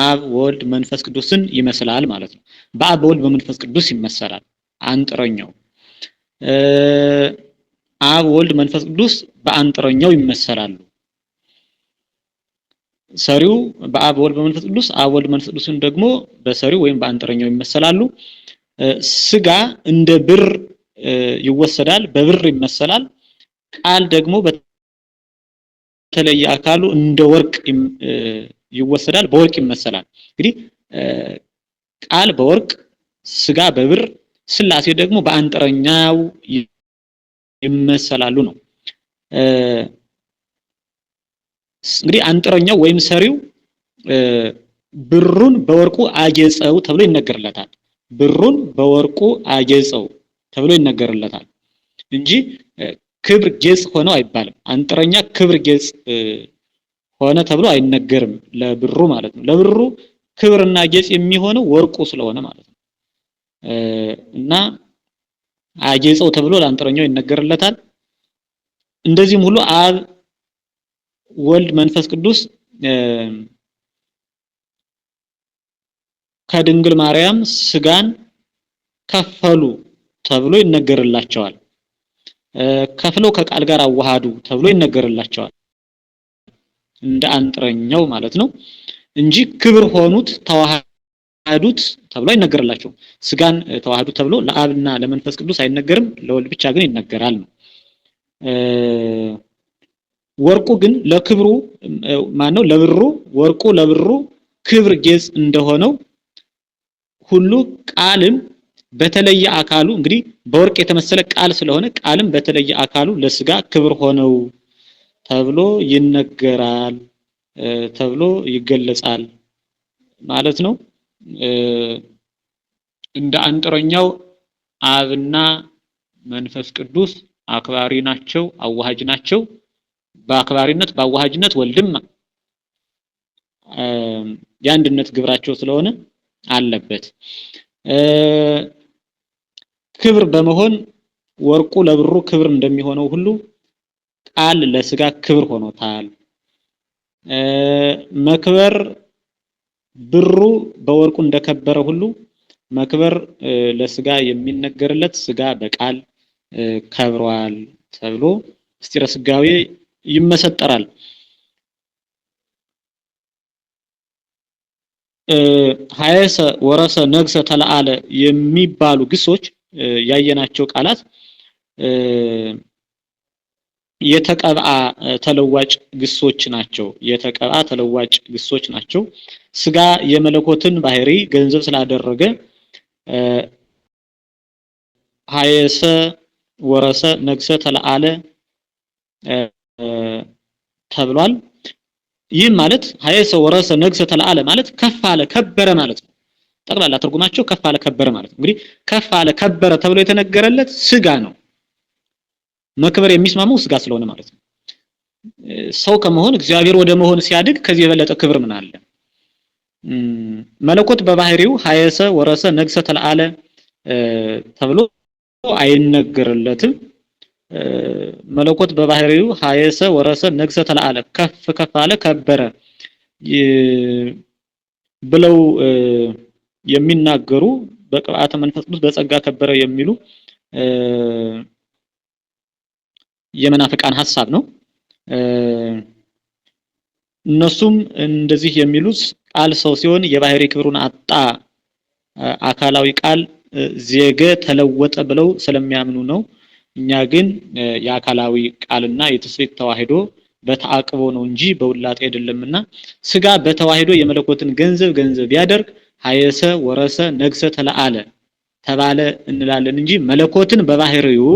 አብ ወልድ መንፈስ ቅዱስን ይመስላል ማለት ነው። በአብ በወልድ በመንፈስ ቅዱስ ይመሰላል አንጥረኛው። አብ ወልድ መንፈስ ቅዱስ በአንጥረኛው ይመሰላሉ። ሰሪው በአብ ወልድ በመንፈስ ቅዱስ አብ ወልድ መንፈስ ቅዱስን ደግሞ በሰሪው ወይም በአንጥረኛው ይመሰላሉ። ስጋ እንደ ብር ይወሰዳል፣ በብር ይመሰላል። ቃል ደግሞ በተለየ አካሉ እንደ ወርቅ ይወሰዳል፣ በወርቅ ይመሰላል። እንግዲህ ቃል በወርቅ ስጋ በብር ስላሴ ደግሞ በአንጥረኛው ይመሰላሉ ነው። እንግዲህ አንጥረኛው ወይም ሰሪው ብሩን በወርቁ አጌጸው ተብሎ ይነገርለታል። ብሩን በወርቁ አጌጸው ተብሎ ይነገርለታል እንጂ ክብር ጌጽ ሆነው አይባልም። አንጥረኛ ክብር ጌጽ ሆነ ተብሎ አይነገርም ለብሩ ማለት ነው። ለብሩ ክብርና ጌጽ የሚሆነው ወርቁ ስለሆነ ማለት ነው። እና አጌጸው ተብሎ ለአንጥረኛው ይነገርለታል። እንደዚህም ሁሉ አብ ወልድ መንፈስ ቅዱስ ከድንግል ማርያም ስጋን ከፈሉ ተብሎ ይነገርላቸዋል። ከፍለው ከቃል ጋር አዋሃዱ ተብሎ ይነገርላቸዋል እንደ አንጥረኛው ማለት ነው እንጂ ክብር ሆኑት ተዋሃዱት ተብሎ አይነገርላቸውም። ስጋን ተዋሃዱ ተብሎ ለአብና ለመንፈስ ቅዱስ አይነገርም፣ ለወልድ ብቻ ግን ይነገራል ነው። ወርቁ ግን ለክብሩ ማነው ለብሩ ወርቁ ለብሩ ክብር ጌጽ እንደሆነው ሁሉ ቃልም በተለየ አካሉ እንግዲህ በወርቅ የተመሰለ ቃል ስለሆነ ቃልም በተለየ አካሉ ለስጋ ክብር ሆነው ተብሎ ይነገራል ተብሎ ይገለጻል ማለት ነው። እንደ አንጥረኛው አብና መንፈስ ቅዱስ አክባሪ ናቸው፣ አዋሃጅ ናቸው። በአክባሪነት በአዋሃጅነት ወልድም የአንድነት ግብራቸው ስለሆነ አለበት። ክብር በመሆን ወርቁ ለብሩ ክብር እንደሚሆነው ሁሉ ቃል ለስጋ ክብር ሆኖታል። መክበር ብሩ በወርቁ እንደከበረ ሁሉ መክበር ለስጋ የሚነገርለት ስጋ በቃል ከብሯል ተብሎ ምስጢረ ስጋዌ ይመሰጠራል። ሀየሰ ወረሰ ነግሰ ተለአለ የሚባሉ ግሶች ያየናቸው ቃላት የተቀብአ ተለዋጭ ግሶች ናቸው። የተቀብአ ተለዋጭ ግሶች ናቸው። ስጋ የመለኮትን ባህሪ ገንዘብ ስላደረገ ሀየሰ ወረሰ ነግሰ ተለአለ ተብሏል። ይህ ማለት ሀየሰ ወረሰ ነግሰ ተለአለ ማለት ከፍ አለ ከበረ ማለት ነው። ጠቅላላ ትርጉማቸው ከፍ አለ ከበረ ማለት ነው። እንግዲህ ከፍ አለ ከበረ ተብሎ የተነገረለት ስጋ ነው። መክበር የሚስማማው ስጋ ስለሆነ ማለት ነው። ሰው ከመሆን እግዚአብሔር ወደ መሆን ሲያድግ ከዚህ የበለጠ ክብር ምን አለ? መለኮት በባህሪው ሀየሰ ወረሰ ነግሰ ተለአለ ተብሎ አይነገርለትም። መለኮት በባህሪው ሀየሰ ወረሰ ነግሰ ተለአለ ከፍ ከፍ አለ ከበረ ብለው የሚናገሩ በቅብዓተ መንፈስ ቅዱስ በጸጋ ከበረ የሚሉ የመናፍቃን ሐሳብ ነው። እነሱም እንደዚህ የሚሉት ቃል ሰው ሲሆን የባህሪ ክብሩን አጣ፣ አካላዊ ቃል ዜገ ተለወጠ ብለው ስለሚያምኑ ነው። እኛ ግን የአካላዊ ቃልና የትስብእት ተዋህዶ በተአቅቦ ነው እንጂ በውላጤ አይደለምና ስጋ በተዋህዶ የመለኮትን ገንዘብ ቢያደርግ ሀየሰ ወረሰ ነግሰ ተለአለ ተባለ እንላለን እንጂ መለኮትን በባህሪው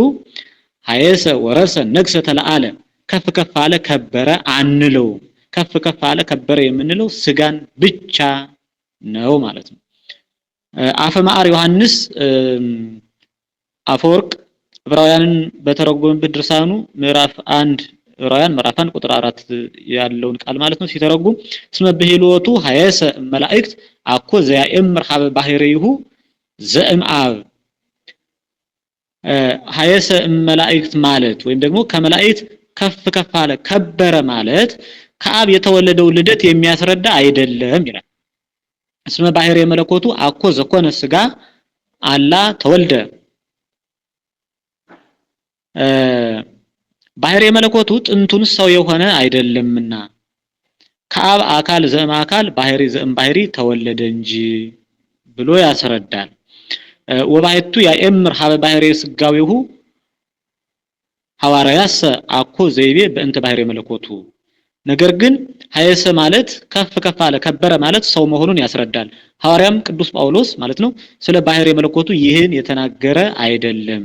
ሀየሰ ወረሰ ነግሰ ተለአለ ከፍ ከፍ አለ ከበረ አንለው። ከፍ ከፍ አለ ከበረ የምንለው ስጋን ብቻ ነው ማለት ነው። አፈማር ዮሐንስ አፈወርቅ ዕብራውያንን በተረጎመበት ድርሳኑ ምዕራፍ 1 ዕብራውያን ምዕራፍ 1 ቁጥር 4 ያለውን ቃል ማለት ነው ሲተረጉም እስመ ብሂሎቱ ሀየሰ መላእክት አኮ ዘያእምር ሀበ ባህሪሁ ዘእምአብ ሀየሰ መላእክት ማለት ወይም ደግሞ ከመላእክት ከፍ ከፍ አለ ከበረ ማለት ከአብ የተወለደው ልደት የሚያስረዳ አይደለም ይላል። እስመ ባህሪ መለኮቱ አኮ ዘኮነ ስጋ አላ ተወልደ ባህሪ መለኮቱ ጥንቱን ሰው የሆነ አይደለምና ከአብ አካል ዘእም አካል ባህሪ ዘእም ባህሪ ተወለደ እንጂ ብሎ ያስረዳል። ወባይቱ ያእምር ሀበ ባህሪ ስጋዊሁ ሐዋርያስ አኮ ዘይቤ በእንተ ባህሪ መለኮቱ ነገር ግን ሀየሰ ማለት ከፍ ከፍ አለ ከበረ ማለት ሰው መሆኑን ያስረዳል። ሐዋርያም ቅዱስ ጳውሎስ ማለት ነው ስለ ባህሪ መለኮቱ ይህን የተናገረ አይደለም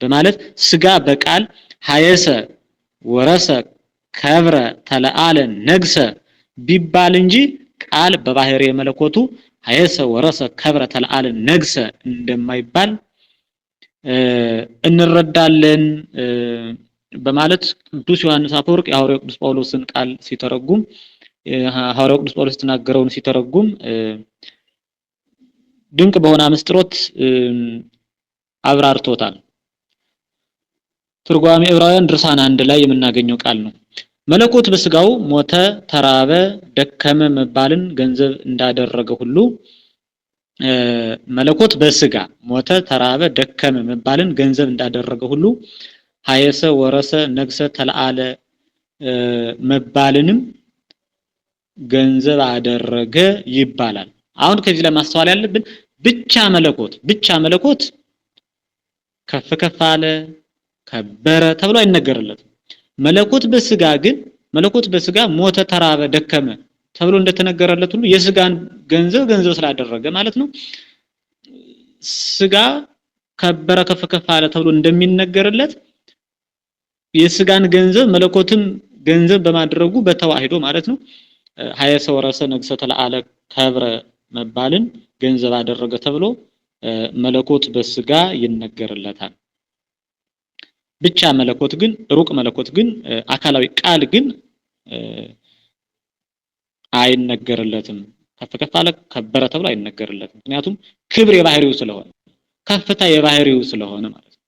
በማለት ስጋ በቃል ሀየሰ ወረሰ ከብረ ተለአለ ነግሰ ቢባል እንጂ ቃል በባህሪ መለኮቱ ሀየሰ ወረሰ ከብረ ተለአለ ነግሰ እንደማይባል እንረዳለን በማለት ቅዱስ ዮሐንስ አፈወርቅ የሐዋርያው ቅዱስ ጳውሎስን ቃል ሲተረጉም ሐዋርያው ቅዱስ ጳውሎስ ተናገረውን ሲተረጉም ድንቅ በሆነ ምስጥሮት አብራርቶታል። ትርጓሜ ዕብራውያን ድርሳን 1 ላይ የምናገኘው ቃል ነው። መለኮት በስጋው ሞተ፣ ተራበ፣ ደከመ መባልን ገንዘብ እንዳደረገ ሁሉ መለኮት በስጋ ሞተ፣ ተራበ፣ ደከመ መባልን ገንዘብ እንዳደረገ ሁሉ ሀየሰ ወረሰ ነግሰ ተለአለ መባልንም ገንዘብ አደረገ ይባላል። አሁን ከዚህ ላይ ማስተዋል ያለብን ብቻ መለኮት ከፍ ከፍ አለ ከበረ ተብሎ አይነገርለትም። መለኮት በስጋ ሞተ፣ ተራበ፣ ደከመ ተብሎ እንደተነገረለት ሁሉ የስጋን ገንዘብ ስላደረገ ማለት ነው። ስጋ ከበረ ከፍ ከፍ አለ ተብሎ እንደሚነገርለት የስጋን ገንዘብ መለኮትም ገንዘብ በማድረጉ በተዋሂዶ ማለት ነው ሀየሰ ወረሰ ነግሰ ተለአለ ከብረ መባልን ገንዘብ አደረገ ተብሎ መለኮት በስጋ ይነገርለታል። ብቻ መለኮት ግን ሩቅ መለኮት ግን አካላዊ ቃል ግን አይነገርለትም። ከፍ ከፍ አለ ከበረ ተብሎ አይነገርለትም። ምክንያቱም ክብር የባህሪው ስለሆነ ከፍታ የባህሪው ስለሆነ ማለት ነው።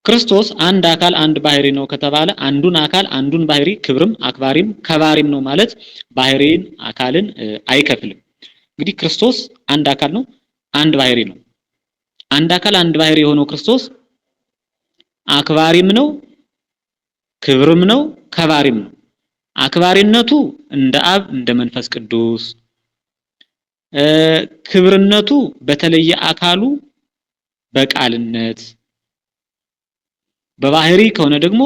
ክርስቶስ አንድ አካል አንድ ባህሪ ነው ከተባለ አንዱን አካል አንዱን ባህሪ ክብርም አክባሪም ከባሪም ነው ማለት ባህሪን አካልን አይከፍልም። እንግዲህ ክርስቶስ አንድ አካል ነው፣ አንድ ባህሪ ነው። አንድ አካል አንድ ባህሪ የሆነው ክርስቶስ አክባሪም ነው፣ ክብርም ነው፣ ከባሪም ነው። አክባሪነቱ እንደ አብ እንደ መንፈስ ቅዱስ፣ ክብርነቱ በተለየ አካሉ በቃልነት፣ በባህሪ ከሆነ ደግሞ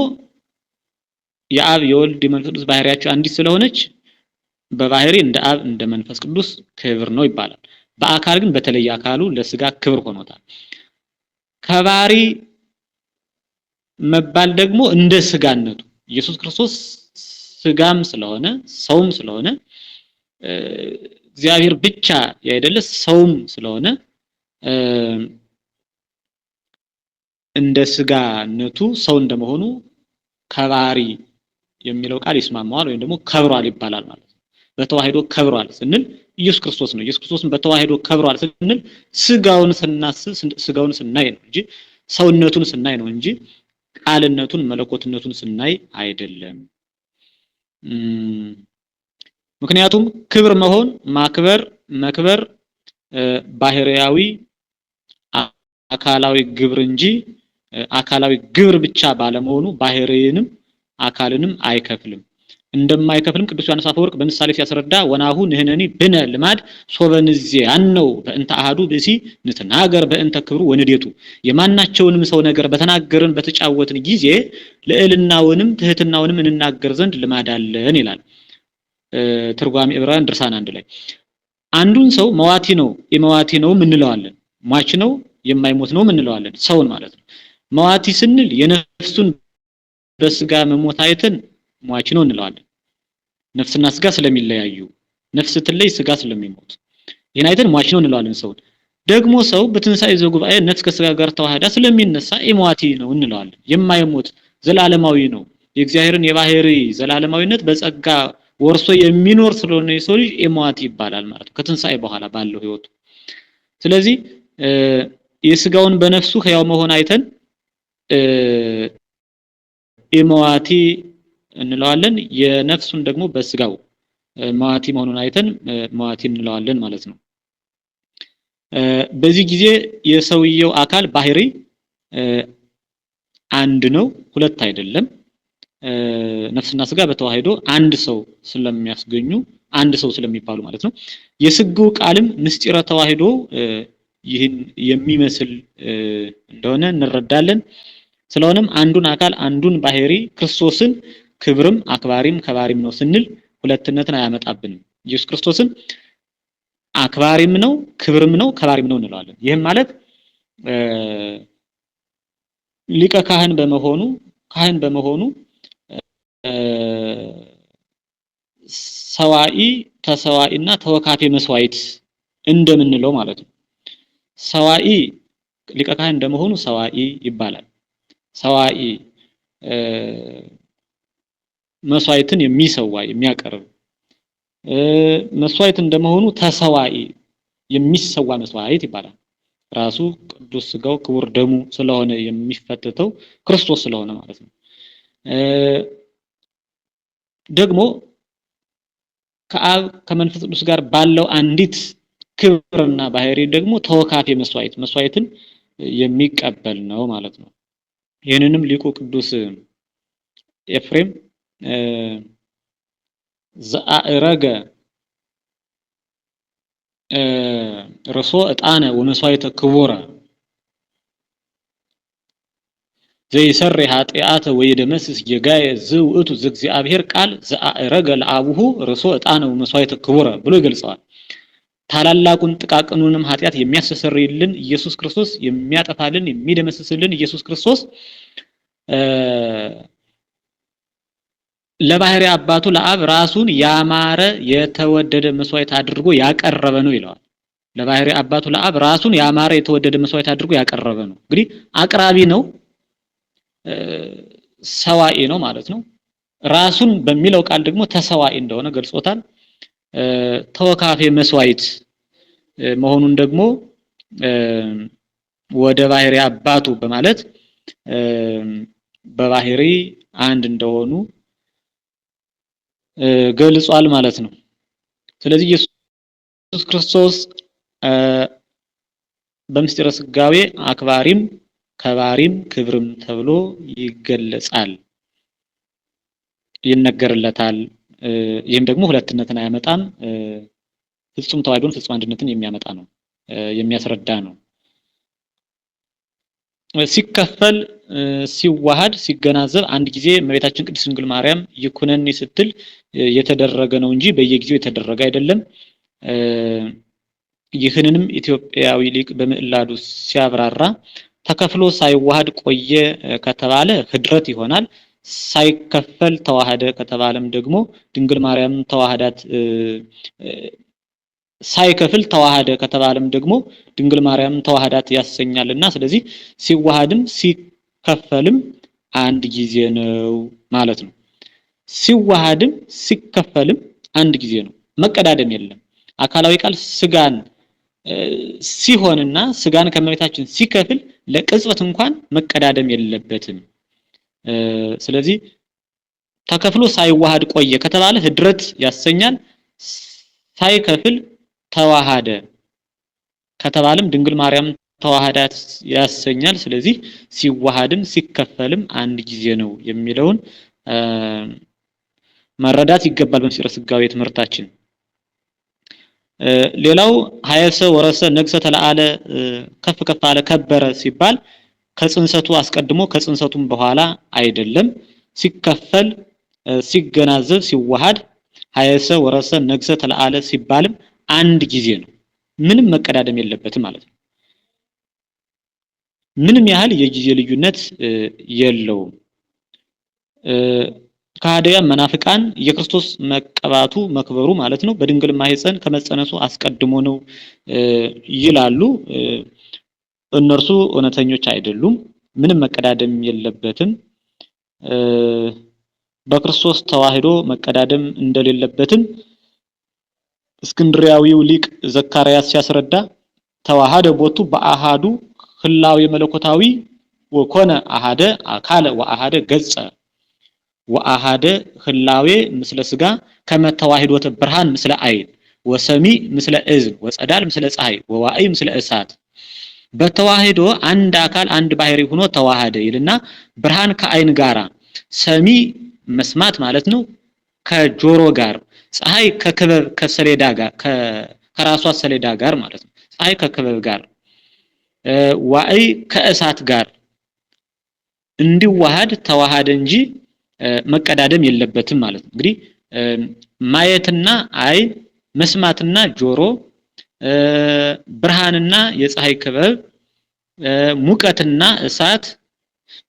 የአብ የወልድ የመንፈስ ቅዱስ ባህሪያቸው አንዲት ስለሆነች በባህሪ እንደ አብ እንደ መንፈስ ቅዱስ ክብር ነው ይባላል። በአካል ግን በተለየ አካሉ ለስጋ ክብር ሆኖታል። ከባሪ መባል ደግሞ እንደ ስጋነቱ ኢየሱስ ክርስቶስ ስጋም ስለሆነ ሰውም ስለሆነ እግዚአብሔር ብቻ ያይደለ ሰውም ስለሆነ እንደ ስጋነቱ ሰው እንደመሆኑ ከባሪ የሚለው ቃል ይስማማዋል ወይም ደግሞ ከብሯል ይባላል ማለት ነው። በተዋሂዶ ከብሯል ስንል ኢየሱስ ክርስቶስ ነው። ኢየሱስ ክርስቶስን በተዋሂዶ ከብሯል ስንል ስጋውን ስናይ ነው እንጂ ሰውነቱን ስናይ ነው እንጂ ቃልነቱን መለኮትነቱን ስናይ አይደለም። ምክንያቱም ክብር መሆን ማክበር መክበር ባህሪያዊ አካላዊ ግብር እንጂ አካላዊ ግብር ብቻ ባለመሆኑ ባህሪንም አካልንም አይከፍልም። እንደማይከፍልም ቅዱስ ዮሐንስ አፈወርቅ በምሳሌ ሲያስረዳ ወናሁ ንህነኒ ብነ ልማድ ሶበንዚ ያነው በእንተ አሐዱ ብእሲ ንትናገር በእንተ ክብሩ ወንዴቱ የማናቸውንም ሰው ነገር በተናገርን በተጫወትን ጊዜ ልዕልናውንም ትህትናውንም እንናገር ዘንድ ልማድ አለን ይላል። ትርጓሜ ዕብራውያን ድርሳን 1 ላይ አንዱን ሰው መዋቲ ነው የመዋቲ ነው እንለዋለን፣ ሟች ነው የማይሞት ነው እንለዋለን። ሰውን ማለት ነው። መዋቲ ስንል የነፍሱን በስጋ መሞት አይተን ሟች ነው እንለዋለን። ነፍስና ስጋ ስለሚለያዩ ነፍስ ትለይ ስጋ ስለሚሞት ይሄን አይተን ሟች ነው እንለዋለን። ሰውን ደግሞ ሰው በትንሳኤ ዘጉባኤ ነፍስ ከስጋ ጋር ተዋህዳ ስለሚነሳ ኢሟቲ ነው እንለዋለን። የማይሞት ዘላለማዊ ነው። የእግዚአብሔርን የባህሪ ዘላለማዊነት በጸጋ ወርሶ የሚኖር ስለሆነ የሰው ልጅ ኢሟቲ ይባላል ማለት ነው ከትንሳኤ በኋላ ባለው ህይወቱ። ስለዚህ የስጋውን በነፍሱ ህያው መሆን አይተን ኢሟቲ እንለዋለን። የነፍሱን ደግሞ በስጋው ሟቲ መሆኑን አይተን ሟቲ እንለዋለን ማለት ነው። በዚህ ጊዜ የሰውየው አካል ባህሪ አንድ ነው፣ ሁለት አይደለም። ነፍስና ስጋ በተዋሂዶ አንድ ሰው ስለሚያስገኙ አንድ ሰው ስለሚባሉ ማለት ነው። የስጋው ቃልም ምስጢረ ተዋሂዶ ይህን የሚመስል እንደሆነ እንረዳለን። ስለሆነም አንዱን አካል አንዱን ባህሪ ክርስቶስን ክብርም አክባሪም ከባሪም ነው ስንል ሁለትነትን አያመጣብንም። ኢየሱስ ክርስቶስን አክባሪም ነው ክብርም ነው ከባሪም ነው እንለዋለን። ይሄም ማለት ሊቀ ካህን በመሆኑ ሰዋኢ ተሰዋኢና ተወካፌ መስዋዕት እንደምንለው ማለት ነው። ሰዋኢ ሊቀ ካህን እንደመሆኑ ሰዋኢ ይባላል። ሰዋኢ መስዋዕትን የሚሰዋ የሚያቀርብ መስዋዕት እንደመሆኑ ተሰዋኢ የሚሰዋ መስዋዕት ይባላል። ራሱ ቅዱስ ሥጋው ክቡር ደሙ ስለሆነ የሚፈተተው ክርስቶስ ስለሆነ ማለት ነው። ደግሞ ከአብ ከመንፈስ ቅዱስ ጋር ባለው አንዲት ክብርና ባህሪ ደግሞ ተወካፌ መስዋዕትን የሚቀበል ነው ማለት ነው። ይህንንም ሊቁ ቅዱስ ኤፍሬም ዘአረገ ርሶ ዕጣነ ወመስዋዕተ ክቡረ ዘይሰሪ ኃጢአተ ወይደመስስ የጋየ ዝውእቱ ዘእግዚአብሔር ቃል ዘአረገ ለአቡሁ ርሶ ዕጣነ ወመስዋዕተ ክቡረ ብሎ ይገልጸዋል። ታላላቁን ጥቃቅኑንም ኃጢአት የሚያስተሰርይልን ኢየሱስ ክርስቶስ የሚያጠፋልን የሚደመስስልን ኢየሱስ ክርስቶስ ለባህሪ አባቱ ለአብ ራሱን ያማረ የተወደደ መስዋዕት አድርጎ ያቀረበ ነው ይለዋል። ለባህሪ አባቱ ለአብ ራሱን ያማረ የተወደደ መስዋዕት አድርጎ ያቀረበ ነው። እንግዲህ አቅራቢ ነው፣ ሰዋኢ ነው ማለት ነው። ራሱን በሚለው ቃል ደግሞ ተሰዋኢ እንደሆነ ገልጾታል። ተወካፌ መስዋዕት መሆኑን ደግሞ ወደ ባህሪ አባቱ በማለት በባህሪ አንድ እንደሆኑ ገልጿል ማለት ነው። ስለዚህ ኢየሱስ ክርስቶስ በምስጢረ ሥጋዌ አክባሪም ከባሪም ክብርም ተብሎ ይገለጻል፣ ይነገርለታል። ይህም ደግሞ ሁለትነትን አያመጣም፣ ፍጹም ተዋህዶን ፍጹም አንድነትን የሚያመጣ ነው፣ የሚያስረዳ ነው። ሲከፈል ሲዋሃድ ሲገናዘብ አንድ ጊዜ እመቤታችን ቅድስት ድንግል ማርያም ይኩነኒ ስትል የተደረገ ነው እንጂ በየጊዜው የተደረገ አይደለም። ይህንንም ኢትዮጵያዊ ሊቅ በምዕላዱ ሲያብራራ ተከፍሎ ሳይዋሃድ ቆየ ከተባለ ህድረት ይሆናል። ሳይከፈል ተዋሃደ ከተባለም ደግሞ ድንግል ማርያም ተዋሃዳት ሳይከፍል ተዋሃደ ከተባለም ደግሞ ድንግል ማርያም ተዋሃዳት ያሰኛልና ስለዚህ ሲዋሃድም ሲከፈልም አንድ ጊዜ ነው ማለት ነው። ሲዋሃድም ሲከፈልም አንድ ጊዜ ነው፣ መቀዳደም የለም። አካላዊ ቃል ስጋን ሲሆንና ስጋን ከመቤታችን ሲከፍል ለቅጽበት እንኳን መቀዳደም የለበትም። ስለዚህ ተከፍሎ ሳይዋሃድ ቆየ ከተባለ ህድረት ያሰኛል። ሳይከፍል ተዋሃደ ከተባለም ድንግል ማርያም ተዋሃዳት ያሰኛል። ስለዚህ ሲዋሃድም ሲከፈልም አንድ ጊዜ ነው የሚለውን መረዳት ይገባል በምስጢረ ሥጋዌ ትምህርታችን። ሌላው ሀየሰ ወረሰ ነገሰ ተለአለ ከፍ ከፍ አለ ከበረ ሲባል ከጽንሰቱ አስቀድሞ ከጽንሰቱም በኋላ አይደለም። ሲከፈል ሲገናዘብ ሲዋሃድ ሀየሰ ወረሰ ነገሰ ተለአለ ሲባልም አንድ ጊዜ ነው፣ ምንም መቀዳደም የለበትም ማለት ነው። ምንም ያህል የጊዜ ልዩነት የለውም። ከሃዲያን መናፍቃን የክርስቶስ መቀባቱ መክበሩ ማለት ነው በድንግል ማህፀን ከመጸነሱ አስቀድሞ ነው ይላሉ። እነርሱ እውነተኞች አይደሉም። ምንም መቀዳደም የለበትም። በክርስቶስ ተዋህዶ መቀዳደም እንደሌለበትም እስክንድሪያዊው ሊቅ ዘካርያስ ሲያስረዳ ተዋሃደ ቦቱ በአሃዱ ህላዌ መለኮታዊ ወኮነ አሃደ አካለ ወአሃደ ገጸ ወአሃደ ህላዌ ምስለ ሥጋ ከመተዋሂዶተ ብርሃን ምስለ አይን ወሰሚ ምስለ እዝን ወጸዳል ምስለ ፀሐይ ወዋኢ ምስለ እሳት በተዋሂዶ አንድ አካል አንድ ባህሪ ሆኖ ተዋሃደ ይልና ብርሃን ከአይን ጋራ ሰሚ መስማት ማለት ነው ከጆሮ ጋር ፀሐይ ከክበብ ከሰሌዳ ጋር ከራሷ ሰሌዳ ጋር ማለት ነው ፀሐይ ከክበብ ጋር ዋኢ ከእሳት ጋር እንዲዋሃድ ተዋሃደ እንጂ መቀዳደም የለበትም ማለት ነው። እንግዲህ ማየትና አይን መስማትና ጆሮ ብርሃንና የፀሐይ ክበብ ሙቀትና እሳት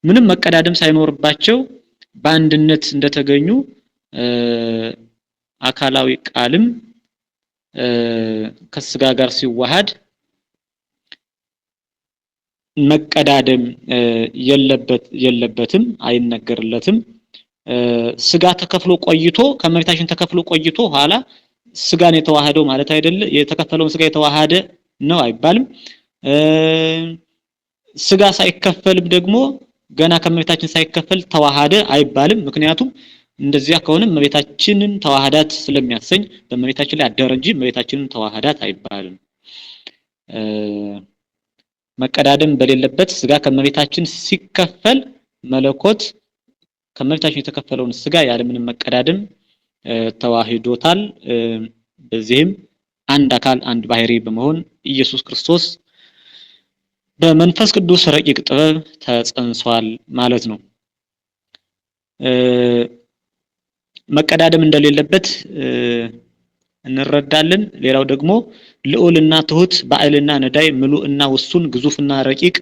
ምንም መቀዳደም ሳይኖርባቸው በአንድነት እንደተገኙ አካላዊ ቃልም ከስጋ ጋር ሲዋሃድ መቀዳደም የለበትም፣ አይነገርለትም። ስጋ ተከፍሎ ቆይቶ ከመሬታችን ተከፍሎ ቆይቶ ኋላ ስጋን የተዋሃደው ማለት አይደለ፣ የተከፈለውን ስጋ የተዋሃደ ነው አይባልም። ስጋ ሳይከፈልም ደግሞ ገና ከመሬታችን ሳይከፈል ተዋሃደ አይባልም። ምክንያቱም እንደዚያ ከሆነ መሬታችንን ተዋሃዳት ስለሚያሰኝ በመሬታችን ላይ አደረ እንጂ መሬታችንን ተዋሃዳት አይባልም። መቀዳደም በሌለበት ስጋ ከመሬታችን ሲከፈል መለኮት ከመሬታችን የተከፈለውን ስጋ ያለምንም መቀዳደም ተዋህዶታል። በዚህም አንድ አካል አንድ ባህሪ በመሆን ኢየሱስ ክርስቶስ በመንፈስ ቅዱስ ረቂቅ ጥበብ ተጸንሷል ማለት ነው። መቀዳደም እንደሌለበት እንረዳለን። ሌላው ደግሞ ልዑልና ትሁት፣ ባዕልና ነዳይ፣ ምሉዕና ውሱን፣ ግዙፍና ረቂቅ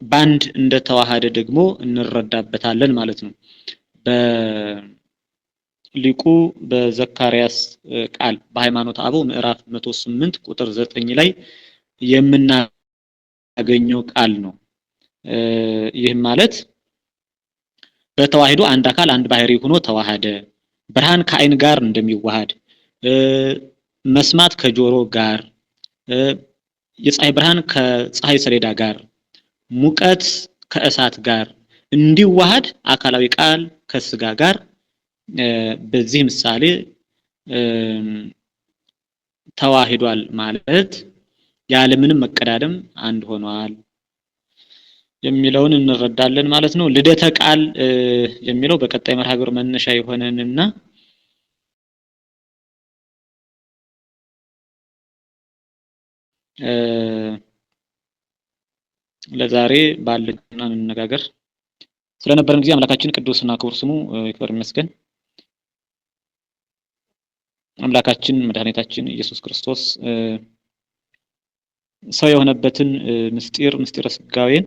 ባንድ እንደተዋሃደ ደግሞ እንረዳበታለን ማለት ነው። በሊቁ በዘካርያስ ቃል በሃይማኖተ አበው ምዕራፍ 108 ቁጥር 9 ላይ የምናገኘው ቃል ነው። ይህም ማለት በተዋህዶ አንድ አካል አንድ ባህሪ ሆኖ ተዋሃደ። ብርሃን ከአይን ጋር እንደሚዋሃድ፣ መስማት ከጆሮ ጋር፣ የፀሐይ ብርሃን ከፀሐይ ሰሌዳ ጋር፣ ሙቀት ከእሳት ጋር እንዲዋሃድ አካላዊ ቃል ከስጋ ጋር በዚህ ምሳሌ ተዋህዷል ማለት ያለምንም መቀዳደም አንድ ሆኗል የሚለውን እንረዳለን ማለት ነው። ልደተ ቃል የሚለው በቀጣይ መርሃ ግብር መነሻ የሆነንና ለዛሬ ባለና እንነጋገር። ስለነበረን ጊዜ አምላካችን ቅዱስና ክቡር ስሙ ይክበር ይመስገን። አምላካችን መድኃኒታችን ኢየሱስ ክርስቶስ ሰው የሆነበትን ምስጢረ ስጋዌን